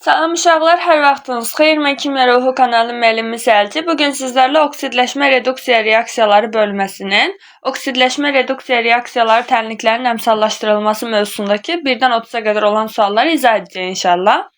Salam uşaqlar, hər vaxtınız xeyir. Mən Kimya Ruhu kanalının müəllimi Səlci. Bugün sizlərlə oksidləşmə reduksiya reaksiyaları bölməsinin oksidləşmə reduksiya reaksiyaları tənliklərinin əmsallaşdırılması mövzusundakı 1-dən 30-a qədər olan sualları izah edəcəyik inşallah.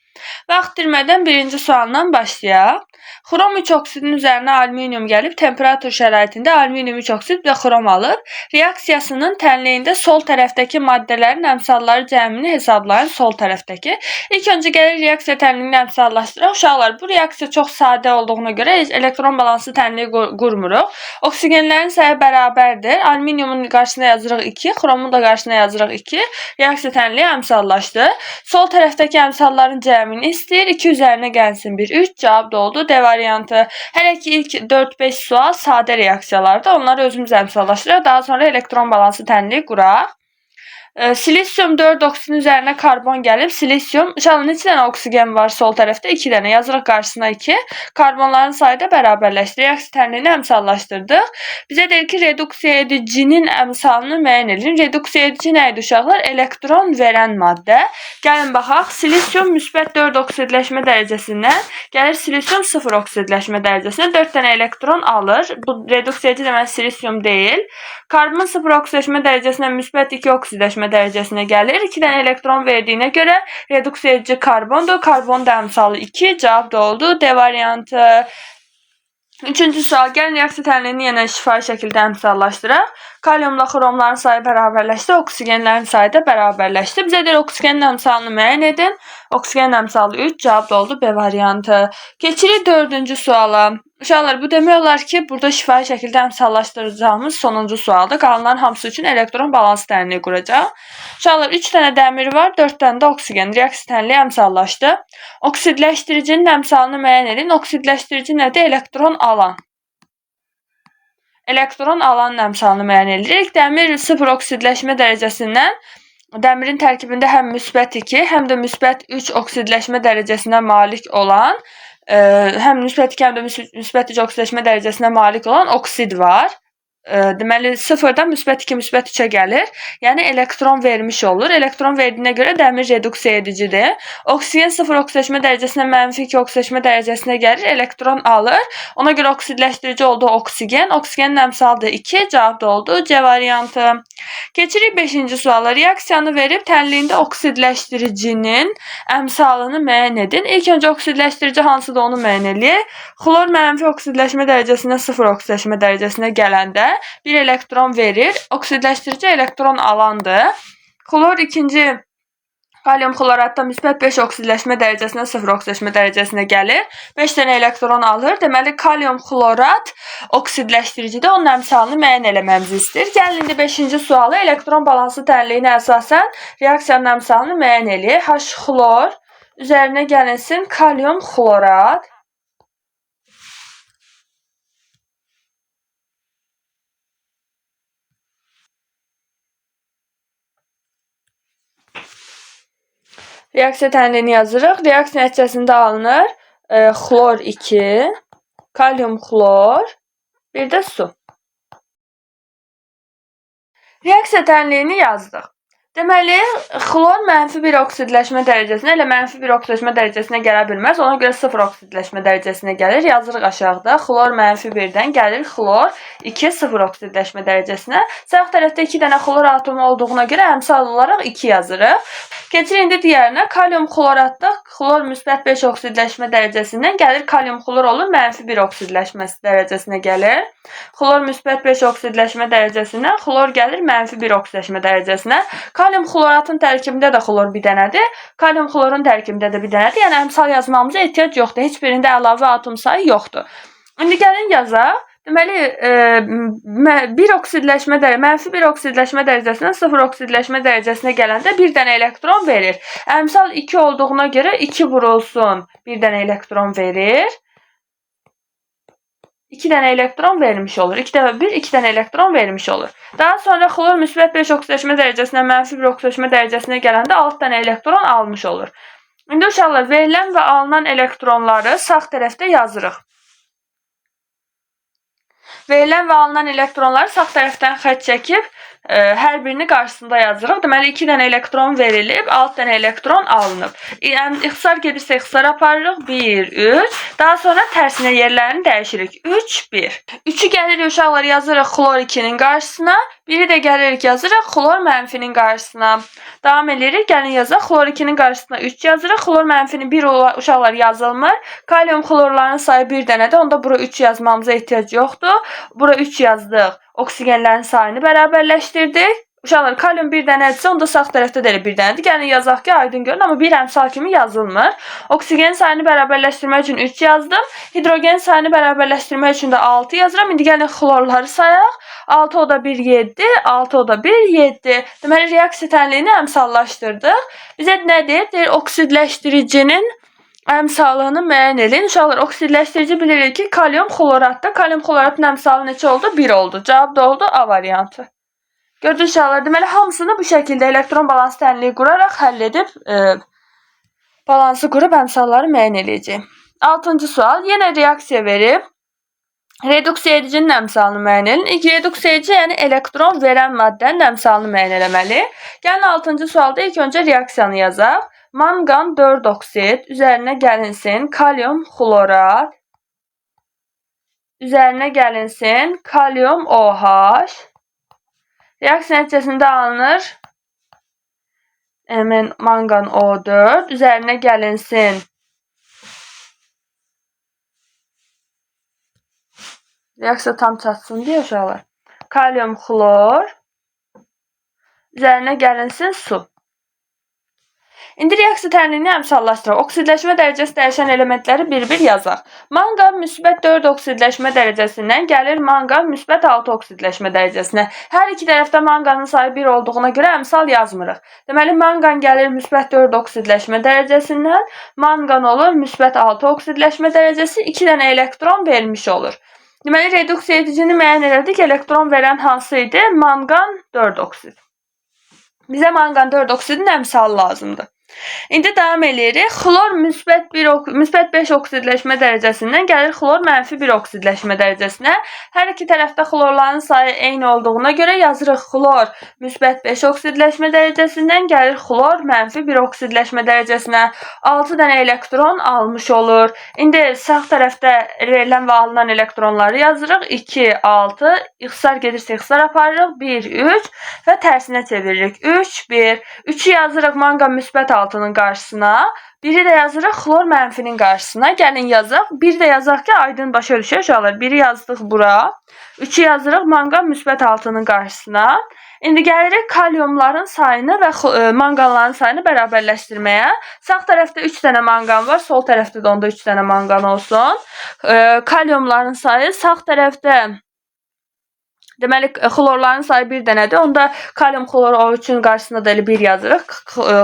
Vaxt itirmədən birinci sualdan başlayaq. Xrom 3 oksidin üzərinə alüminium gəlib, temperatur şəraitində alüminium 3 oksid və xrom alır. Reaksiyasının tənliyində sol tərəfdəki maddələrin əmsalları cəmini hesablayın, sol tərəfdəki. İlk öncə gəlir reaksiya tənliyini əmsallaşdıraq. Uşaqlar, bu reaksiya çox sadə olduğuna görə elektron balansı tənliyi qurmuruq. Oksigenlərin sayı bərabərdir. Alüminiumun qarşısına yazırıq 2, xromun da qarşısına yazırıq 2. Reaksiya tənliyi əmsallaşdı. Sol tərəfdəki əmsalların cəmini istəyir. 2 üzərinə gəlsin 1, 3. Cavab da oldu. D variantı. Hələ ki ilk 4-5 sual sadə reaksiyalardır. Onları özümüz əmsallaşdıraq. Daha sonra elektron balansı tənliyi quraq. Silisium 4 oksidin üzərinə karbon gəlib. Silisium, uşaqlar neçə dənə oksigen var sol tərəfdə? 2 dənə. Yazırıq qarşısına 2. Karbonların sayı da bərabərləşdi. Reaksiya tənliyini əmsallaşdırdıq. Bizə deyir ki, reduksiya edicinin əmsalını müəyyən edin. Reduksiya edici nə idi uşaqlar? Elektron verən maddə. Gəlin baxaq. Silisium müsbət 4 oksidləşmə dərəcəsindən gəlir silisium 0 oksidləşmə dərəcəsinə 4 dənə elektron alır. Bu reduksiya edici demək silisium deyil. Karbon 0 oksidləşmə dərəcəsindən müsbət 2 oksidləşmə dərəcəsinə gəlir. 2 dənə elektron verdiyinə görə reduksiya edici karbondur. Karbon da əmsalı 2. Cavab da oldu. D variantı. Üçüncü sual. Gəlin reaksiya tənliyini yenə şifahi şəkildə əmsallaşdıraq. Kaliumla xromların sayı bərabərləşdi. Oksigenlərin sayı da bərabərləşdi. Bizə deyir oksigenin əmsalını müəyyən edin. Oksigenin əmsalı 3. Cavab da oldu. B variantı. Keçirik 4-cü suala. Uşaqlar, bu demək olar ki, burada şifahi şəkildə əmsallaşdıracağımız sonuncu sualdır. Qalanların hamısı üçün elektron balansı tənliyi quracaq. Uşaqlar, 3 dənə dəmir var, 4 dənə də oksigen. Reaksiya tənliyi əmsallaşdı. Oksidləşdiricinin əmsalını müəyyən edin. Oksidləşdirici nədir? Elektron alan. Elektron alanın əmsalını müəyyən edirik. Dəmir 0 oksidləşmə dərəcəsindən dəmirin tərkibində həm müsbət 2, həm də müsbət 3 oksidləşmə dərəcəsinə malik olan həm müsbət 2, həm də müsbət 3 oksidləşmə dərəcəsinə malik olan oksid var. Deməli, 0-dan müsbət 2, müsbət 3-ə gəlir. Yəni, elektron vermiş olur. Elektron verdiyinə görə dəmir reduksiya edicidir. Oksigen 0 oksidləşmə dərəcəsinə mənfi 2 oksidləşmə dərəcəsinə gəlir. Elektron alır. Ona görə oksidləşdirici oldu oksigen. Oksigenin əmsalı da 2. Cavab da oldu. C variantı. Keçirik 5-ci suala. Reaksiyanı verib tənliyində oksidləşdiricinin əmsalını müəyyən edin. İlk öncə oksidləşdirici hansıdır onu müəyyən edin. Xlor mənfi oksidləşmə dərəcəsindən 0 oksidləşmə dərəcəsinə gələndə bir elektron verir. Oksidləşdirici elektron alandır. Xlor ikinci kalium xloratda müsbət 5 oksidləşmə dərəcəsindən 0 oksidləşmə dərəcəsinə gəlir. 5 dənə elektron alır. Deməli, kalium xlorat oksidləşdiricidir. Onun əmsalını müəyyən eləməmizi istəyir. Gəlin indi 5-ci sualı elektron balansı tənliyinə əsasən reaksiyanın əmsalını müəyyən eləyir. H xlor üzərinə gəlsin kalium xlorat. Reaksiya tənliyini yazırıq. Reaksiya nəticəsində alınır xlor 2, kalium xlor, bir də su. Reaksiya tənliyini yazdıq. Deməli, xlor mənfi 1 oksidləşmə dərəcəsinə, elə mənfi 1 oksidləşmə dərəcəsinə gələ bilməz. Ona görə 0 oksidləşmə dərəcəsinə gəlir. Yazırıq aşağıda. Xlor mənfi 1-dən gəlir xlor 2 0 oksidləşmə dərəcəsinə. Sağ tərəfdə 2 dənə xlor atomu olduğuna görə əmsal olaraq 2 yazırıq. Keçirik indi digərinə. Kalium xloratda xlor müsbət 5 oksidləşmə dərəcəsindən gəlir. Kalium xlor olur mənfi 1 oksidləşməsi dərəcəsinə gəlir. Xlor müsbət 5 oksidləşmə dərəcəsindən xlor gəlir mənfi 1 oksidləşmə dərəcəsinə. Kalium xloratın tərkibində də xlor bir dənədir. Kalium xlorun tərkibində də bir dənədir. Yəni, əmsal yazmamıza ehtiyac yoxdur. Heç birində əlavə atom sayı yoxdur. İndi gəlin yazaq. Deməli, mənfi 1 oksidləşmə dərəcəsindən 0 oksidləşmə dərəcəsinə gələndə bir dənə elektron verir. Əmsal 2 olduğuna görə 2 vurulsun. Bir dənə elektron verir. 2 dənə elektron vermiş olur. 2 dəfə 1, 2 dənə elektron vermiş olur. Daha sonra xlor müsbət 5 oksidləşmə dərəcəsindən mənfi 1 oksidləşmə dərəcəsinə gələndə 6 dənə elektron almış olur. İndi uşaqlar, verilən və alınan elektronları sağ tərəfdə yazırıq. Verilən və alınan elektronları sağ tərəfdən xətt çəkib hər birini qarşısında yazırıq. Deməli 2 dənə elektron verilib, 6 dənə elektron alınıb. Yəni ixtisar gedirsə ixtisar aparırıq. 1, 3. Daha sonra tərsinə yerlərini dəyişirik. 3, 1. 3-ü gəlirik uşaqlar yazırıq xlor 2-nin qarşısına. 1-i də gəlirik yazırıq xlor mənfinin qarşısına. Davam edirik. Gəlin yazaq. Xlor 2-nin qarşısına 3 yazırıq. Xlor mənfinin 1 uşaqlar yazılmır. Kalium xlorların sayı 1 dənədir. Onda bura 3 yazmamıza ehtiyac yoxdur. Bura 3 yazdıq. Oksigenlərin sayını bərabərləşdirdik. Uşaqlar, kalium 1 dənədirsə, onda sağ tərəfdə də elə 1 dənədir. Gəlin yazaq ki, aydın görün, amma bir əmsal kimi yazılmır. Oksigenin sayını bərabərləşdirmək üçün 3 yazdım. Hidrogenin sayını bərabərləşdirmək üçün də 6 yazıram. İndi gəlin xlorları sayaq. 6 o da 1, 7. 6 o da 1, 7. Deməli, reaksiya tənliyini əmsallaşdırdıq. Bizə nə deyir? Deyir, oksidləşdiricinin əmsalını müəyyən edin. Uşaqlar, oksidləşdirici bilirik ki, kalium xloratdır. Kalium xloratın əmsalı neçə oldu? 1 oldu. Cavab da oldu A variantı. Gördüyünüz uşaqlar, deməli hamısını bu şəkildə elektron balans tənliyi quraraq həll edib balansı qurub əmsalları müəyyən edəcəyik. 6-cı sual. Yenə reaksiya verib. Reduksiya edicinin əmsalını müəyyən edin. İlk reduksiya edici, yəni elektron verən maddənin əmsalını müəyyən eləməli. Gəlin 6-cı sualda ilk öncə reaksiyanı yazaq. Manqan 4 oksid üzərinə gəlinsin kalium xlorat, üzərinə gəlinsin kalium OH. Reaksiya nəticəsində alınır manqan O4, üzərinə gəlinsin reaksiya tam çatsın deyə uşaqlar. Kalium xlor, üzərinə gəlinsin su. İndi reaksiya tənliyini əmsallaşdıraq. Oksidləşmə dərəcəsi dəyişən elementləri bir-bir yazaq. Manqan müsbət 4 oksidləşmə dərəcəsindən gəlir manqan müsbət 6 oksidləşmə dərəcəsinə. Hər iki tərəfdə manqanın sayı 1 olduğuna görə əmsal yazmırıq. Deməli, manqan gəlir müsbət 4 oksidləşmə dərəcəsindən, manqan olur müsbət 6 oksidləşmə dərəcəsi, 2 dənə elektron vermiş olur. Deməli, reduksiya edicini müəyyən elədik. Elektron verən hansı idi? Manqan 4 oksid. Bizə manqan 4 oksidin əmsalı lazımdır. İndi davam edirik. Xlor müsbət 5 oksidləşmə dərəcəsindən gəlir xlor mənfi 1 oksidləşmə dərəcəsinə. Hər iki tərəfdə xlorların sayı eyni olduğuna görə yazırıq xlor müsbət 5 oksidləşmə dərəcəsindən gəlir xlor mənfi 1 oksidləşmə dərəcəsinə. 6 dənə elektron almış olur. İndi sağ tərəfdə verilən və alınan elektronları yazırıq. 2, 6, ixtisar gedirsə ixtisar aparırıq. 1, 3 və tərsinə çeviririk. 3, 1. 3'ü yazırıq manqan müsbət 6'nın qarşısına. 1'i də yazırıq xlor mənfinin qarşısına. Gəlin yazaq. 1 də yazaq ki, aydın başa düşək uşaqlar. 1'i yazdıq bura. 3'ü yazırıq manqan müsbət 6'nın qarşısına. İndi gəlirik kaliumların sayını və manqanların sayını bərabərləşdirməyə. Sağ tərəfdə 3 dənə manqan var. Sol tərəfdə də onda 3 dənə manqan olsun. Kaliumların sayı sağ tərəfdə deməli, xlorların sayı 1 dənədir. Onda kalium xloru O3'ün qarşısında da elə 1 yazırıq.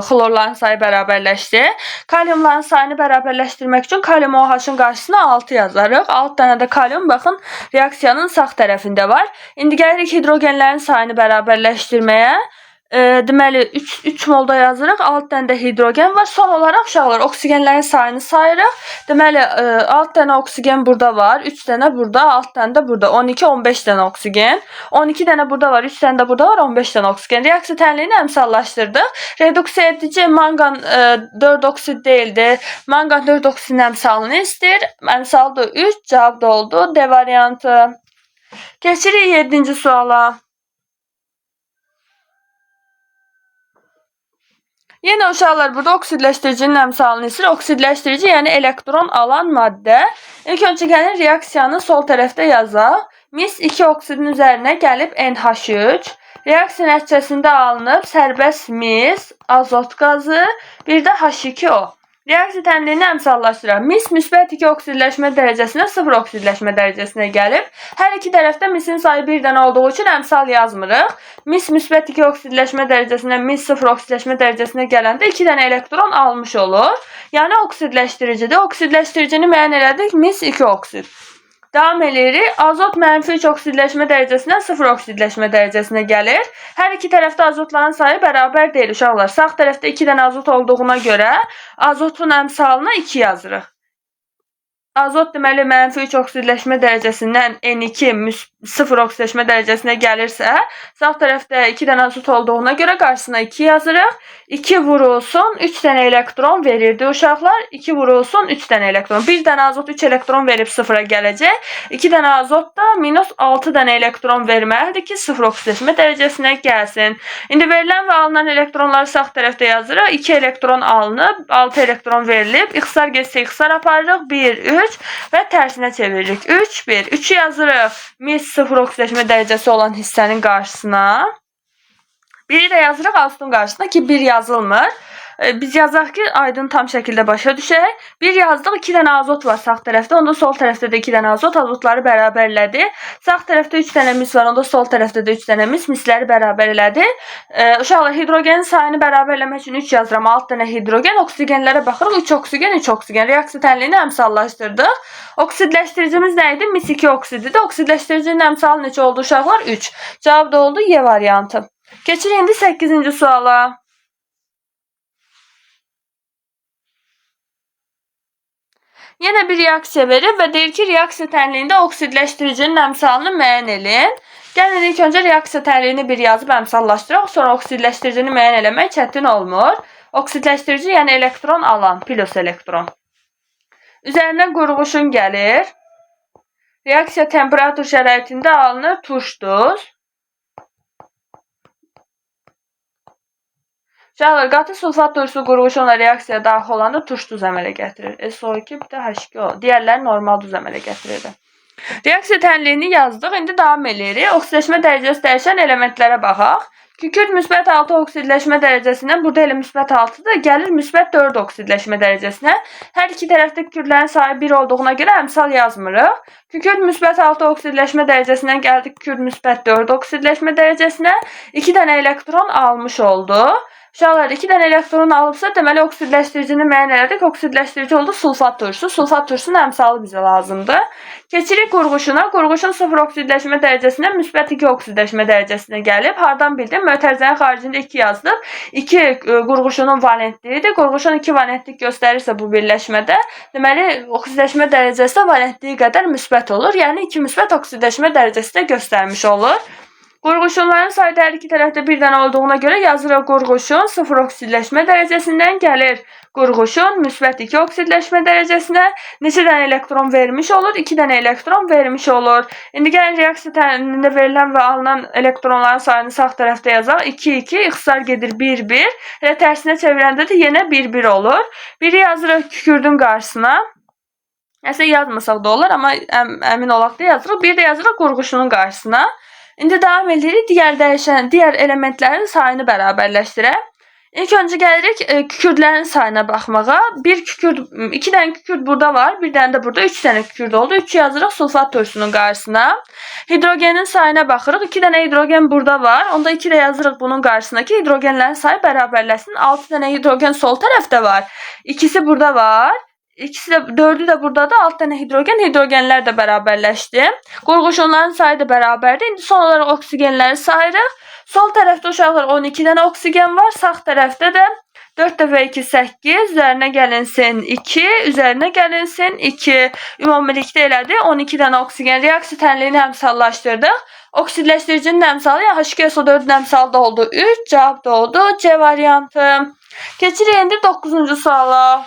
Xlorların sayı bərabərləşdi. Kaliumların sayını bərabərləşdirmək üçün kalium OH-ın qarşısına 6 yazarıq. 6 dənə də kalium, baxın, reaksiyanın sağ tərəfində var. İndi gəlirik hidrogenlərin sayını bərabərləşdirməyə. Deməli, 3 molda yazırıq. 6 dənə də hidrogen var. Son olaraq uşaqlar oksigenlərin sayını sayırıq. Deməli, 6 dənə oksigen burada var. 3 dənə burada, 6 dənə də burada. 12, 15 dənə oksigen. 12 dənə burada var, 3 dənə də burada var, 15 dənə oksigen. Reaksiya tənliyini əmsallaşdırdıq. Reduksiya edici manqan 4 oksid deyildi. Manqan 4 oksidin əmsalını istəyir. Əmsalı da 3, cavab da oldu D variantı. Keçirik 7-ci suala. Yenə uşaqlar burada oksidləşdiricinin əmsalını istəyir. Oksidləşdirici, yəni elektron alan maddə. İlk öncə gəlin reaksiyanı sol tərəfdə yazaq. Mis 2 oksidin üzərinə gəlib NH3. Reaksiya nəticəsində alınıb sərbəst mis, azot qazı, bir də H2O. Reaksiya tənliyini əmsallaşdıraq. Mis müsbət 2 oksidləşmə dərəcəsinə 0 oksidləşmə dərəcəsinə gəlib. Hər iki tərəfdə misin sayı 1 dənə olduğu üçün əmsal yazmırıq. Mis müsbət 2 oksidləşmə dərəcəsinə, mis 0 oksidləşmə dərəcəsinə gələndə 2 dənə elektron almış olur. Yəni oksidləşdiricidir. Oksidləşdiricini müəyyən elədik. Mis 2 oksid. Davam edirik. Azot mənfi 3 oksidləşmə dərəcəsindən 0 oksidləşmə dərəcəsinə gəlir. Hər iki tərəfdə azotların sayı bərabər deyil uşaqlar. Sağ tərəfdə 2 dənə azot olduğuna görə azotun əmsalına 2 yazırıq. Azot deməli -3 oksidləşmə dərəcəsindən N2 0 oksidləşmə dərəcəsinə gəlirsə, sağ tərəfdə 2 dənə azot olduğuna görə qarşısına 2 yazırıq. 2 vurulsun 3 dənə elektron verirdi uşaqlar. 2 vurulsun 3 dənə elektron. 1 dənə azot 3 elektron verib 0-a gələcək. 2 dənə azot da -6 dənə elektron verməlidir ki, 0 oksidləşmə dərəcəsinə gəlsin. İndi verilən və alınan elektronları sağ tərəfdə yazırıq. 2 elektron alınıb, 6 elektron verilib. İxtisar getsə ixtisar aparırıq. 1, 3 və tərsinə çeviririk. 3, 1. 3'ü yazırıq. -0 oksidləşmə dərəcəsi olan hissənin qarşısına. 1'i də yazırıq azotun qarşısına ki, 1 yazılmır. Biz yazaq ki, aydın tam şəkildə başa düşək. 1 yazdıq, 2 dənə azot var sağ tərəfdə, onda sol tərəfdə də 2 dənə azot, azotları bərabərlədi. Sağ tərəfdə 3 dənə mis var, onda sol tərəfdə də 3 dənə mis, misləri bərabər elədi. Uşaqlar, hidrogenin sayını bərabərləmək üçün 3 yazıram, 6 dənə hidrogen, oksigenlərə baxırıq, 3 oksigen, 3 oksigen. Reaksiya tənliyini əmsallaşdırdıq. Oksidləşdiricimiz nə idi? -2 oksididir. Oksidləşdiricinin əmsalı neçə oldu uşaqlar? 3. Cavab da oldu Y variantı. Keçirik indi 8-ci suala. Yenə bir reaksiya verir və deyir ki, reaksiya tənliyində oksidləşdiricinin əmsalını müəyyən edin. Gəlin ilk öncə reaksiya tənliyini bir yazıb əmsallaşdıraq, sonra oksidləşdiricini müəyyən eləmək çətin olmur. Oksidləşdirici yəni elektron alan, plus elektron. Üzərinə qurğuşun gəlir. Reaksiya temperatur şəraitində alınır turş-duz. Uşaqlar, qatı sulfat turşusu qurğuşunla reaksiyaya daxil olanda turş-duz əmələ gətirir. SO2 bir də H2O. Digərləri normal duz əmələ gətirir. Reaksiya tənliyini yazdıq. İndi davam edirik. Oksidləşmə dərəcəsi dəyişən elementlərə baxaq. Kükürt -6 oksidləşmə dərəcəsindən, burada elə -6-dır, gəlir -4 oksidləşmə dərəcəsinə. Hər iki tərəfdə kükürtlərin sayı 1 olduğuna görə əmsal yazmırıq. Kükürt -6 oksidləşmə dərəcəsindən gəldi kükürt -4 oksidləşmə dərəcəsinə. 2 dənə elektron almış oldu. Uşaqlar, 2 dənə elektron alıbsa, deməli oksidləşdiricini müəyyən elədik. Oksidləşdirici oldu sulfat turşusu. Sulfat turşusunun əmsalı bizə lazımdır. Keçirik qurğuşuna. Qurğuşun 0 oksidləşmə dərəcəsindən -2 oksidləşmə dərəcəsinə gəlib. Hardan bildim? Mötərizənin xaricində 2 yazılıb. 2 qurğuşunun valentliyidir. Qurğuşun 2 valentlik göstərirsə bu birləşmədə, deməli oksidləşmə dərəcəsi valentliyi qədər müsbət olur. Yəni 2 müsbət oksidləşmə dərəcəsi də göstərmiş olur. Qurğuşunların sayı hər iki tərəfdə bir dənə olduğuna görə yazırıq qurğuşun 0 oksidləşmə dərəcəsindən gəlir. Qurğuşun -2 oksidləşmə dərəcəsinə neçə dənə elektron vermiş olur? 2 dənə elektron vermiş olur. İndi gəlin reaksiya tənliyində verilən və alınan elektronların sayını sağ tərəfdə yazaq. 2, 2, ixtisar gedir 1, 1. Elə tərsinə çevirəndə də yenə 1, 1 olur. 1'i yazırıq kükürdün qarşısına. Əslində yazmasaq da olur, amma əmin olaq da yazırıq. 1 də yazırıq qurğuşunun qarşısına. İndi davam edirik digər elementlərin sayını bərabərləşdirək. İlk öncə gəlirik kükürdlərin sayına baxmağa. 2 dənə kükürd burada var, bir dənə də burada 3 dənə kükürd oldu. 3 yazırıq sulfat turşusunun qarşısına. Hidrogenin sayına baxırıq. 2 dənə hidrogen burada var. Onda 2 də yazırıq bunun qarşısına ki, hidrogenlərin sayı bərabərləşsin. 6 dənə hidrogen sol tərəfdə var. İkisi burada var. 4'ü də buradadır. 6 dənə hidrogenlər də bərabərləşdi. Qurğuşunların sayı da bərabərdir. İndi son olaraq oksigenləri sayırıq. Sol tərəfdə uşaqlar 12 dənə oksigen var. Sağ tərəfdə də 4 dəfə 2, 8. Üzərinə gəlinsin 2. Üzərinə gəlinsin 2. Ümumilikdə elədi 12 dənə oksigen. Reaksiya tənliyini əmsallaşdırdıq. Oksidləşdiricinin əmsalı, yəni H2SO4'ün əmsalı da oldu 3. Cavab da oldu C variantı. Keçirik indi 9-cu suala.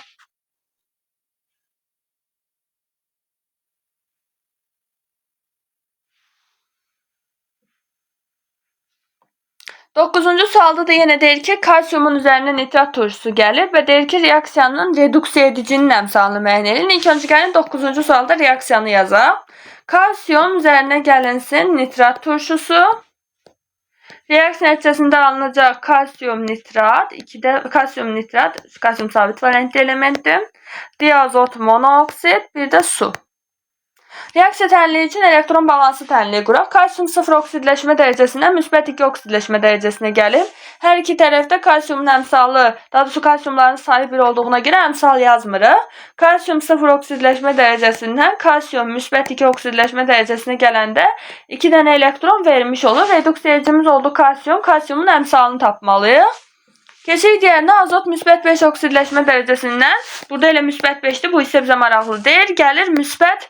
9-cu sualda da yenə deyir ki, kalsiumun üzərinə nitrat turşusu gəlir və deyir ki, reaksiyanın reduksiya edicinin əmsalını müəyyən edin. İlk öncə gəlin 9-cu sualda reaksiyanı yazaq. Kalsium üzərinə gəlinsin nitrat turşusu. Reaksiya nəticəsində alınacaq kalsium nitrat, kalsium sabit valentli elementdir. Diazot monoksid, bir də su. Reaksiya tənliyi üçün elektron balansı tənliyi quraq. Kalsium 0 oksidləşmə dərəcəsindən -2 oksidləşmə dərəcəsinə gəlib. Hər iki tərəfdə kalsiumun əmsalı, daha doğrusu kalsiumların sayı 1 olduğuna görə əmsal yazmırıq. Kalsium 0 oksidləşmə dərəcəsindən kalsium -2 oksidləşmə dərəcəsinə gələndə 2 dənə elektron vermiş olur. Reduksiya edicimiz oldu kalsium. Kalsiumun əmsalını tapmalıyıq. Keçirik digərinə azot müsbət 5 oksidləşmə dərəcəsindən. Burada elə müsbət 5-dir, bu isə bizə maraqlı deyil. Gəlir müsbət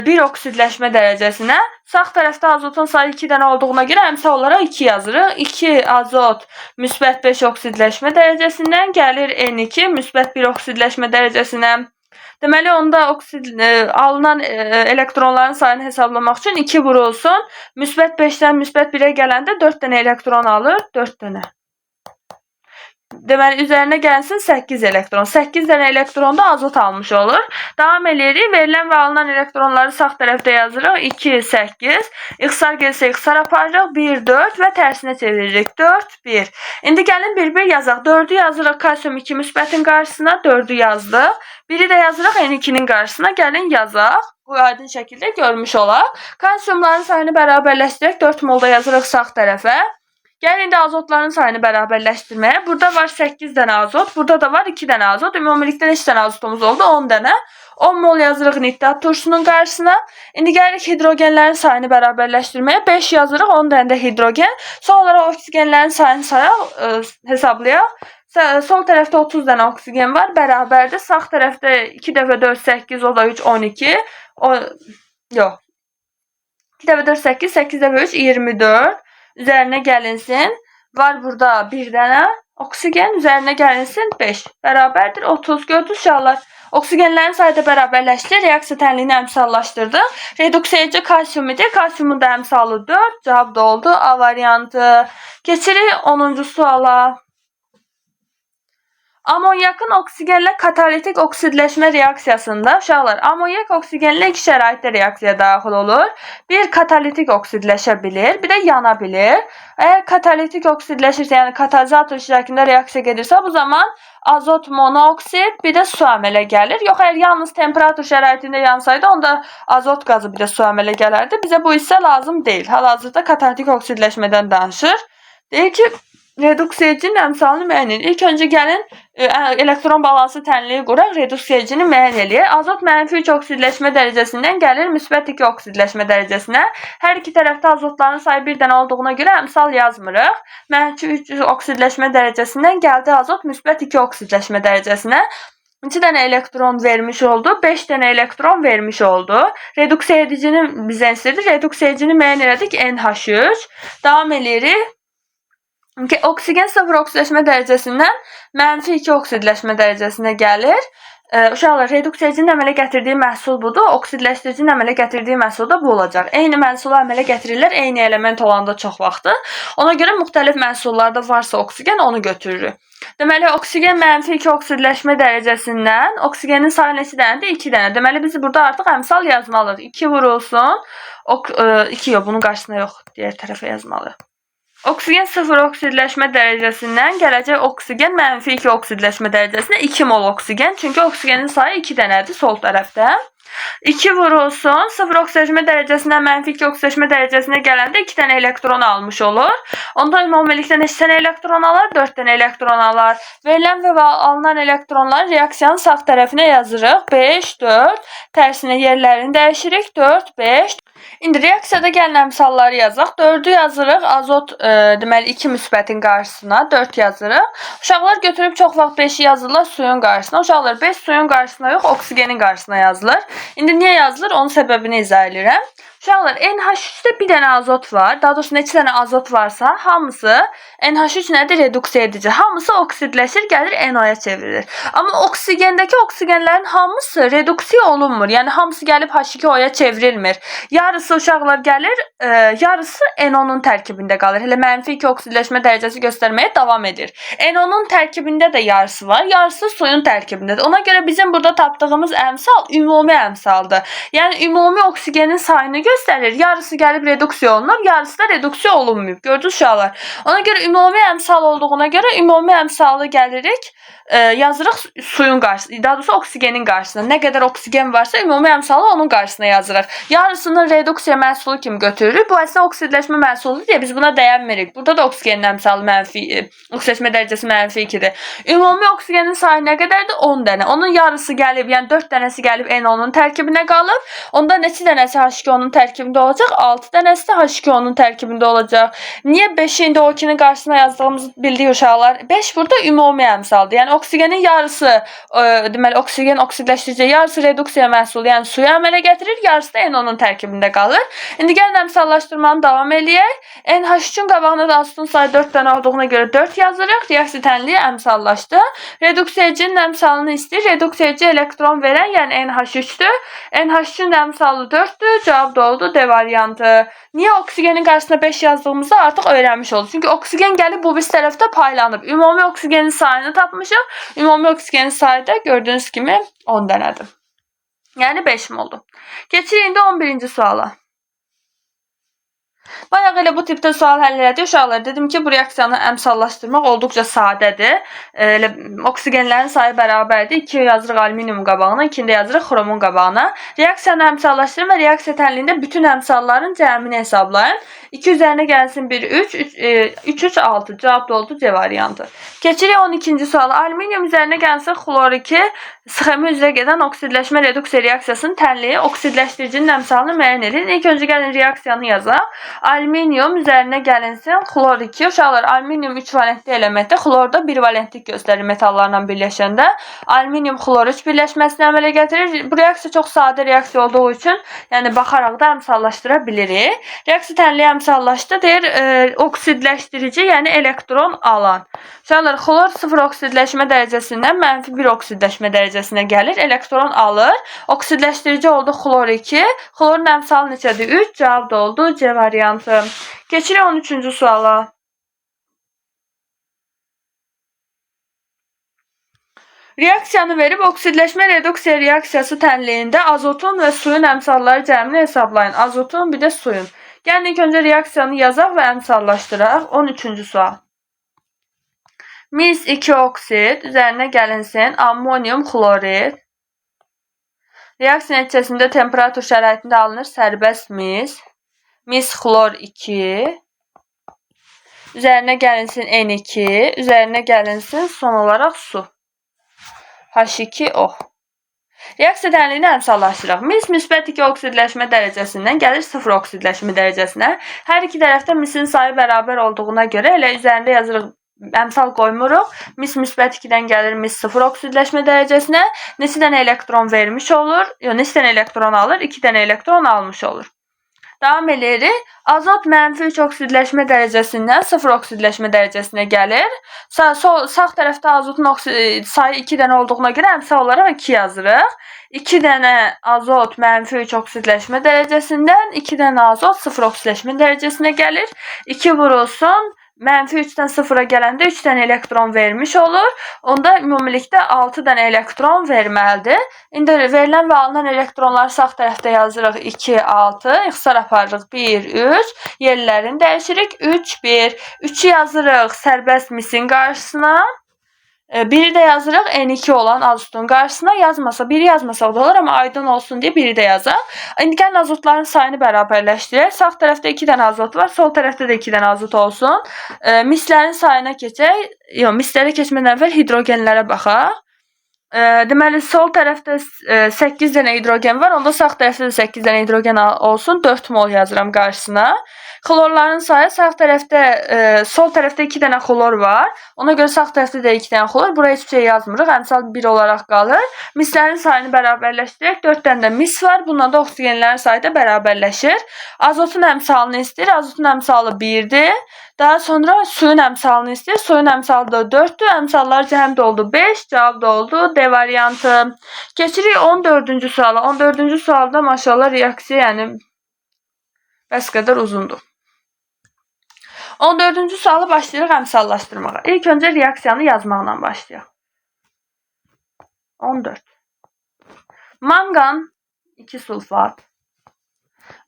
1 oksidləşmə dərəcəsinə. Sağ tərəfdə azotun sayı 2 dənə olduğuna görə əmsal olaraq 2 yazırıq. 2 azot müsbət 5 oksidləşmə dərəcəsindən gəlir N2 müsbət 1 oksidləşmə dərəcəsinə. Deməli, onda alınan elektronların sayını hesablamaq üçün 2 vurulsun. Müsbət 5-dən müsbət 1-ə gələndə 4 dənə elektron alır. 4 dənə. Deməli, üzərinə gəlsin 8 elektron. 8 dənə elektron da azot almış olur. Davam edirik. Verilən və alınan elektronları sağ tərəfdə yazırıq. 2, 8. İxtisar gəlsə ixtisar aparırıq. 1, 4 və tərsinə çeviririk. 4, 1. İndi gəlin bir-bir yazaq. 4-ü yazırıq kalsium 2 müsbətin qarşısına. 4-ü yazdıq. 1-i də yazırıq N2-nin qarşısına. Gəlin yazaq. Bu aydın şəkildə görmüş olaq. Kalsiumların sayını bərabərləşdirək. 4 molda yazırıq sağ tərəfə. Gəlin indi azotların sayını bərabərləşdirməyə. Burada var 8 dənə azot, burada da var 2 dənə azot. Ümumilikdə neçə dənə azotumuz oldu? 10 dənə. 10 mol yazırıq nitrat turşunun qarşısına. İndi gəlirik hidrogenlərin sayını bərabərləşdirməyə. 5 yazırıq, 10 dənə də hidrogen. Son olaraq oksigenlərin sayını sayaq, hesablayaq. Sol tərəfdə 30 dənə oksigen var, bərabərdir. Sağ tərəfdə 2 dəfə 4, 8, o da 3, 12. Yox. 2 dəfə 4, 8, 8 dəfə 3, 24. Üzərinə gəlinsin. Var burada 1 dənə oksigen. Üzərinə gəlinsin 5. Bərabərdir 30. Gördünüz uşaqlar. Oksigenlərin sayı da bərabərləşdir. Reaksiya tənliyini əmsallaşdırdıq. Reduksiya edici kalsium idi. Kalsiumun da əmsalı 4. Cavab da oldu A variantı. Keçirik 10-cu suala. Amonyakın oksigenlə katalitik oksidləşmə reaksiyasında uşaqlar, amonyak oksigenlə iki şəraitdə reaksiyaya daxil olur. Bir, katalitik oksidləşə bilir, bir də yana bilir. Əgər katalitik oksidləşirsə, yəni katalizator iştirakında reaksiya gedirsə, bu zaman azot monoksid, bir də su əmələ gəlir. Yox, əgər yalnız temperatur şəraitində yansaydı, onda azot qazı, bir də su əmələ gələrdi. Bizə bu hissə lazım deyil. Hal-hazırda katalitik oksidləşmədən danışır. Deyir ki, reduksiya edicinin əmsalını müəyyən edin. İlk öncə gəlin elektron balansı tənliyi quraq, reduksiya edicini müəyyən eləyək. Azot mənfi 3 oksidləşmə dərəcəsindən gəlir müsbət 2 oksidləşmə dərəcəsinə. Hər iki tərəfdə azotların sayı bir dənə olduğuna görə əmsal yazmırıq. Mənfi 3 oksidləşmə dərəcəsindən gəldi azot müsbət 2 oksidləşmə dərəcəsinə. 2 dənə elektron vermiş oldu, 5 dənə elektron vermiş oldu. Reduksiya edicini bizdən istəyir. Reduksiya edicini müəyyən elədik NH3. Davam edirik. Oksigen 0 oksidləşmə dərəcəsindən mənfi 2 oksidləşmə dərəcəsinə gəlir. Uşaqlar, reduksiya edicinin əmələ gətirdiyi məhsul budur. Oksidləşdiricinin əmələ gətirdiyi məhsul da bu olacaq. Eyni məhsulu əmələ gətirirlər, eyni element olanda çox vaxtı. Ona görə müxtəlif məhsullarda varsa oksigen, onu götürürük. Deməli, oksigen mənfi 2 oksidləşmə dərəcəsindən oksigenin sayı neçə dənədir? 2 dənə. Deməli, biz burada artıq əmsal yazmalıyıq. 2 vurulsun. 2 yox, bunun qarşısına yox, digər tərəfə yazmalıyıq. Oksigen 0 oksidləşmə dərəcəsindən gələcək oksigen mənfi 2 oksidləşmə dərəcəsinə 2 mol oksigen. Çünki oksigenin sayı 2 dənədir sol tərəfdə. 2 vurulsun. 0 oksidləşmə dərəcəsindən mənfi 2 oksidləşmə dərəcəsinə gələndə 2 dənə elektron almış olur. Onda ümumilikdə neçə dənə elektron alar? 4 dənə elektron alar. Verilən və alınan elektronları reaksiyanın sağ tərəfinə yazırıq. 5, 4. Tərsinə yerlərini dəyişirik. 4, 5. İndi reaksiyada gələn əmsalları yazaq. 4-ü yazırıq. Azot deməli 2 müsbətin qarşısına 4 yazırıq. Uşaqlar götürüb çox vaxt 5-i yazırlar suyun qarşısına. Uşaqlar 5 suyun qarşısına yox, oksigenin qarşısına yazılır. İndi niyə yazılır? Onun səbəbini izah edirəm. Uşaqlar, NH3-də bir dənə azot var. Daha doğrusu neçə dənə azot varsa, hamısı NH3 nədir? Reduksiya edici. Hamısı oksidləşir, gəlir NO-ya çevrilir. Amma oksigendəki oksigenlərin hamısı reduksiya olunmur. Yəni hamısı gəlib H2O-ya çevrilmir. Yarısı uşaqlar gəlir, yarısı NO-nun tərkibində qalır. Elə mənfi 2 oksidləşmə dərəcəsi göstərməyə davam edir. NO-nun tərkibində də yarısı var, yarısı suyun tərkibindədir. Ona görə bizim burada tapdığımız əmsal ümumi əmsaldır. Yəni ümumi oksigenin sayını göstərir. Yarısı gəlib reduksiya olunur, yarısı da reduksiya olunmayıb. Gördünüz uşaqlar. Ona görə ümumi əmsal olduğuna görə ümumi əmsalı gəlirik, yazırıq suyun qarşısına, daha doğrusu oksigenin qarşısına. Nə qədər oksigen varsa ümumi əmsalı onun qarşısına yazırıq. Yarısını reduksiya məhsulu kimi götürürük. Bu əslində oksidləşmə məhsuludur deyə biz buna dəyənmirik. Burada da oksigenin əmsalı mənfi, oksidləşmə dərəcəsi mənfi 2-dir. Ümumi oksigenin sayı nə qədərdir? 10 dənə. Onun yarısı gəlib, yəni 4 dənəsi gəlib NO-nun tərkibinə qalıb. Onda neçə dənəsi H2O-nun tərkibinə tərkibində olacaq, 6 dənəsi də H2O-nun tərkibində olacaq. Niyə 5-i indi O2-nin qarşısına yazdığımızı bildik uşaqlar? 5 burada ümumi əmsaldır. Yəni oksigenin yarısı, deməli oksigen oksidləşdirici yarısı reduksiya məhsulu, yəni suyu əmələ gətirir, yarısı da NO-nun tərkibində qalır. İndi gəlin əmsallaşdırmanı davam eləyək. NH3-ün qabağına da azotun sayı 4 dənə olduğuna görə 4 yazırıq. Reaksiya tənliyi əmsallaşdı. Reduksiyacının əmsalını istəyir. Reduksiyaci elektron verən, yəni NH3-dür. NH3-ün əmsalı 4-dür. Cavab da oldu D variantı. Niyə oksigenin qarşısına 5 yazdığımızda artıq öyrənmiş oldu. Çünki oksigen gəlib bu bir tərəfdə paylanıb. Ümumi oksigenin sayını tapmışıq. Ümumi oksigenin sayı da gördüyünüz kimi 10 dənədir. Yəni 5 moldur. Keçirik indi 11-ci suala. Bayaq elə bu tipdə sual həll elədik uşaqlar. Dedim ki, bu reaksiyanı əmsallaşdırmaq olduqca sadədir. Elə oksigenlərin sayı bərabərdir. 2 yazırıq alüminium qabağına, 2-də yazırıq xromun qabağına. Reaksiyanı əmsallaşdırın və reaksiya tənliyində bütün əmsalların cəmini hesablayın. 2 üzərinə gəlsin 1, 3, 3, 3, 6. Cavab da oldu C variantı. Keçirik 12-ci suala. Alüminium üzərinə gəlsin xlor 2 sxemi üzrə gedən oksidləşmə reduksiya reaksiyasının tənliyi oksidləşdiricinin əmsalını müəyyən edin. İlk öncə gəlin reaksiyanı yazaq. Alüminium üzərinə gəlinsin xlor 2. Uşaqlar, alüminium 3 valentli elementdir. Xlor da 1 valentlik göstərir metallarla birləşəndə. Alüminium xlor 3 birləşməsini əmələ gətirir. Bu reaksiya çox sadə reaksiya olduğu üçün, yəni baxaraq da əmsallaşdıra bilirik. Reaksiya tənliyi əmsallaşdı. Deyir, oksidləşdirici, yəni elektron alan. Uşaqlar, xlor 0 oksidləşmə dərəcəsindən -1 oksidləşmə dərəcəsinə gəlir. Elektron alır. Oksidləşdirici oldu xlor 2. Xlorun əmsalı neçədir? 3. Cavab da oldu C variantı. Keçirik 13-cü suala. Reaksiyanı verib oksidləşmə reduksiya reaksiyası tənliyində azotun və suyun əmsalları cəmini hesablayın. Azotun, bir də suyun. Gəlin ilk öncə reaksiyanı yazaq və əmsallaşdıraq. 13-cü sual. Mis 2 oksid üzərinə gəlinsin ammonium xlorid. Reaksiya nəticəsində temperatur şəraitində alınır sərbəst mis. Mis xlor 2. Üzərinə gəlinsin N2. Üzərinə gəlinsin son olaraq su. H2O. Reaksiya tənliyini əmsallaşdıraq. Mis müsbət 2 oksidləşmə dərəcəsindən gəlir 0 oksidləşmə dərəcəsinə. Hər iki tərəfdə misin sayı bərabər olduğuna görə elə üzərində yazırıq. Əmsal qoymuruq. Mis müsbət 2-dən gəlir mis 0 oksidləşmə dərəcəsinə. Neçə dənə elektron vermiş olur? Yox, neçə dənə elektron alır? 2 dənə elektron almış olur. Davam edirik. Azot -3 oksidləşmə dərəcəsindən 0 oksidləşmə dərəcəsinə gəlir. Sağ tərəfdə azotun sayı 2 dənə olduğuna görə əmsal olaraq 2 yazırıq. 2 dənə azot -3 oksidləşmə dərəcəsindən 2 dənə azot 0 oksidləşmə dərəcəsinə gəlir. 2 vurulsun. -3-dən 0-a gələndə 3 dənə elektron vermiş olur. Onda ümumilikdə 6 dənə elektron verməlidir. İndi verilən və alınan elektronları sağ tərəfdə yazırıq 2, 6. İxtisar aparırıq 1, 3. Yerlərini dəyişirik 3, 1. 3-ü yazırıq sərbəst misin qarşısına. 1-i də yazırıq N2 olan azotun qarşısına. Yazmasa, 1-i yazmasa da olur, amma aydın olsun deyə 1-i də yazaq. İndi gəlin azotların sayını bərabərləşdirək. Sağ tərəfdə 2 dənə azot var, sol tərəfdə də 2 dənə azot olsun. Mislərin sayına keçək. Yox, mislərə keçmədən əvvəl hidrogenlərə baxaq. Deməli, sol tərəfdə 8 dənə hidrogen var, onda sağ tərəfdə də 8 dənə hidrogen olsun. 4 mol yazıram qarşısına. Xlorların sayı sağ tərəfdə, sol tərəfdə 2 dənə xlor var. Ona görə sağ tərəfdə də 2 dənə xlor. Buraya heç bir şey yazmırıq. Əmsal 1 olaraq qalır. Mislərin sayını bərabərləşdirək. 4 dənə də mis var. Bununla da oksigenlərin sayı da bərabərləşir. Azotun əmsalını istəyir. Azotun əmsalı 1-dir. Daha sonra suyun əmsalını istəyir. Suyun əmsalı da 4-dür. Əmsallar cəmdə oldu 5. Cavab da oldu D variantı. Keçirik 14-cü suala. 14-cü sualda maşallah reaksiya, yəni bəs qədər uzundur. 14-cü sualı başlayırıq əmsallaşdırmağa. İlk öncə reaksiyanı yazmaqla başlayaq. 14. Mangan 2 sulfat.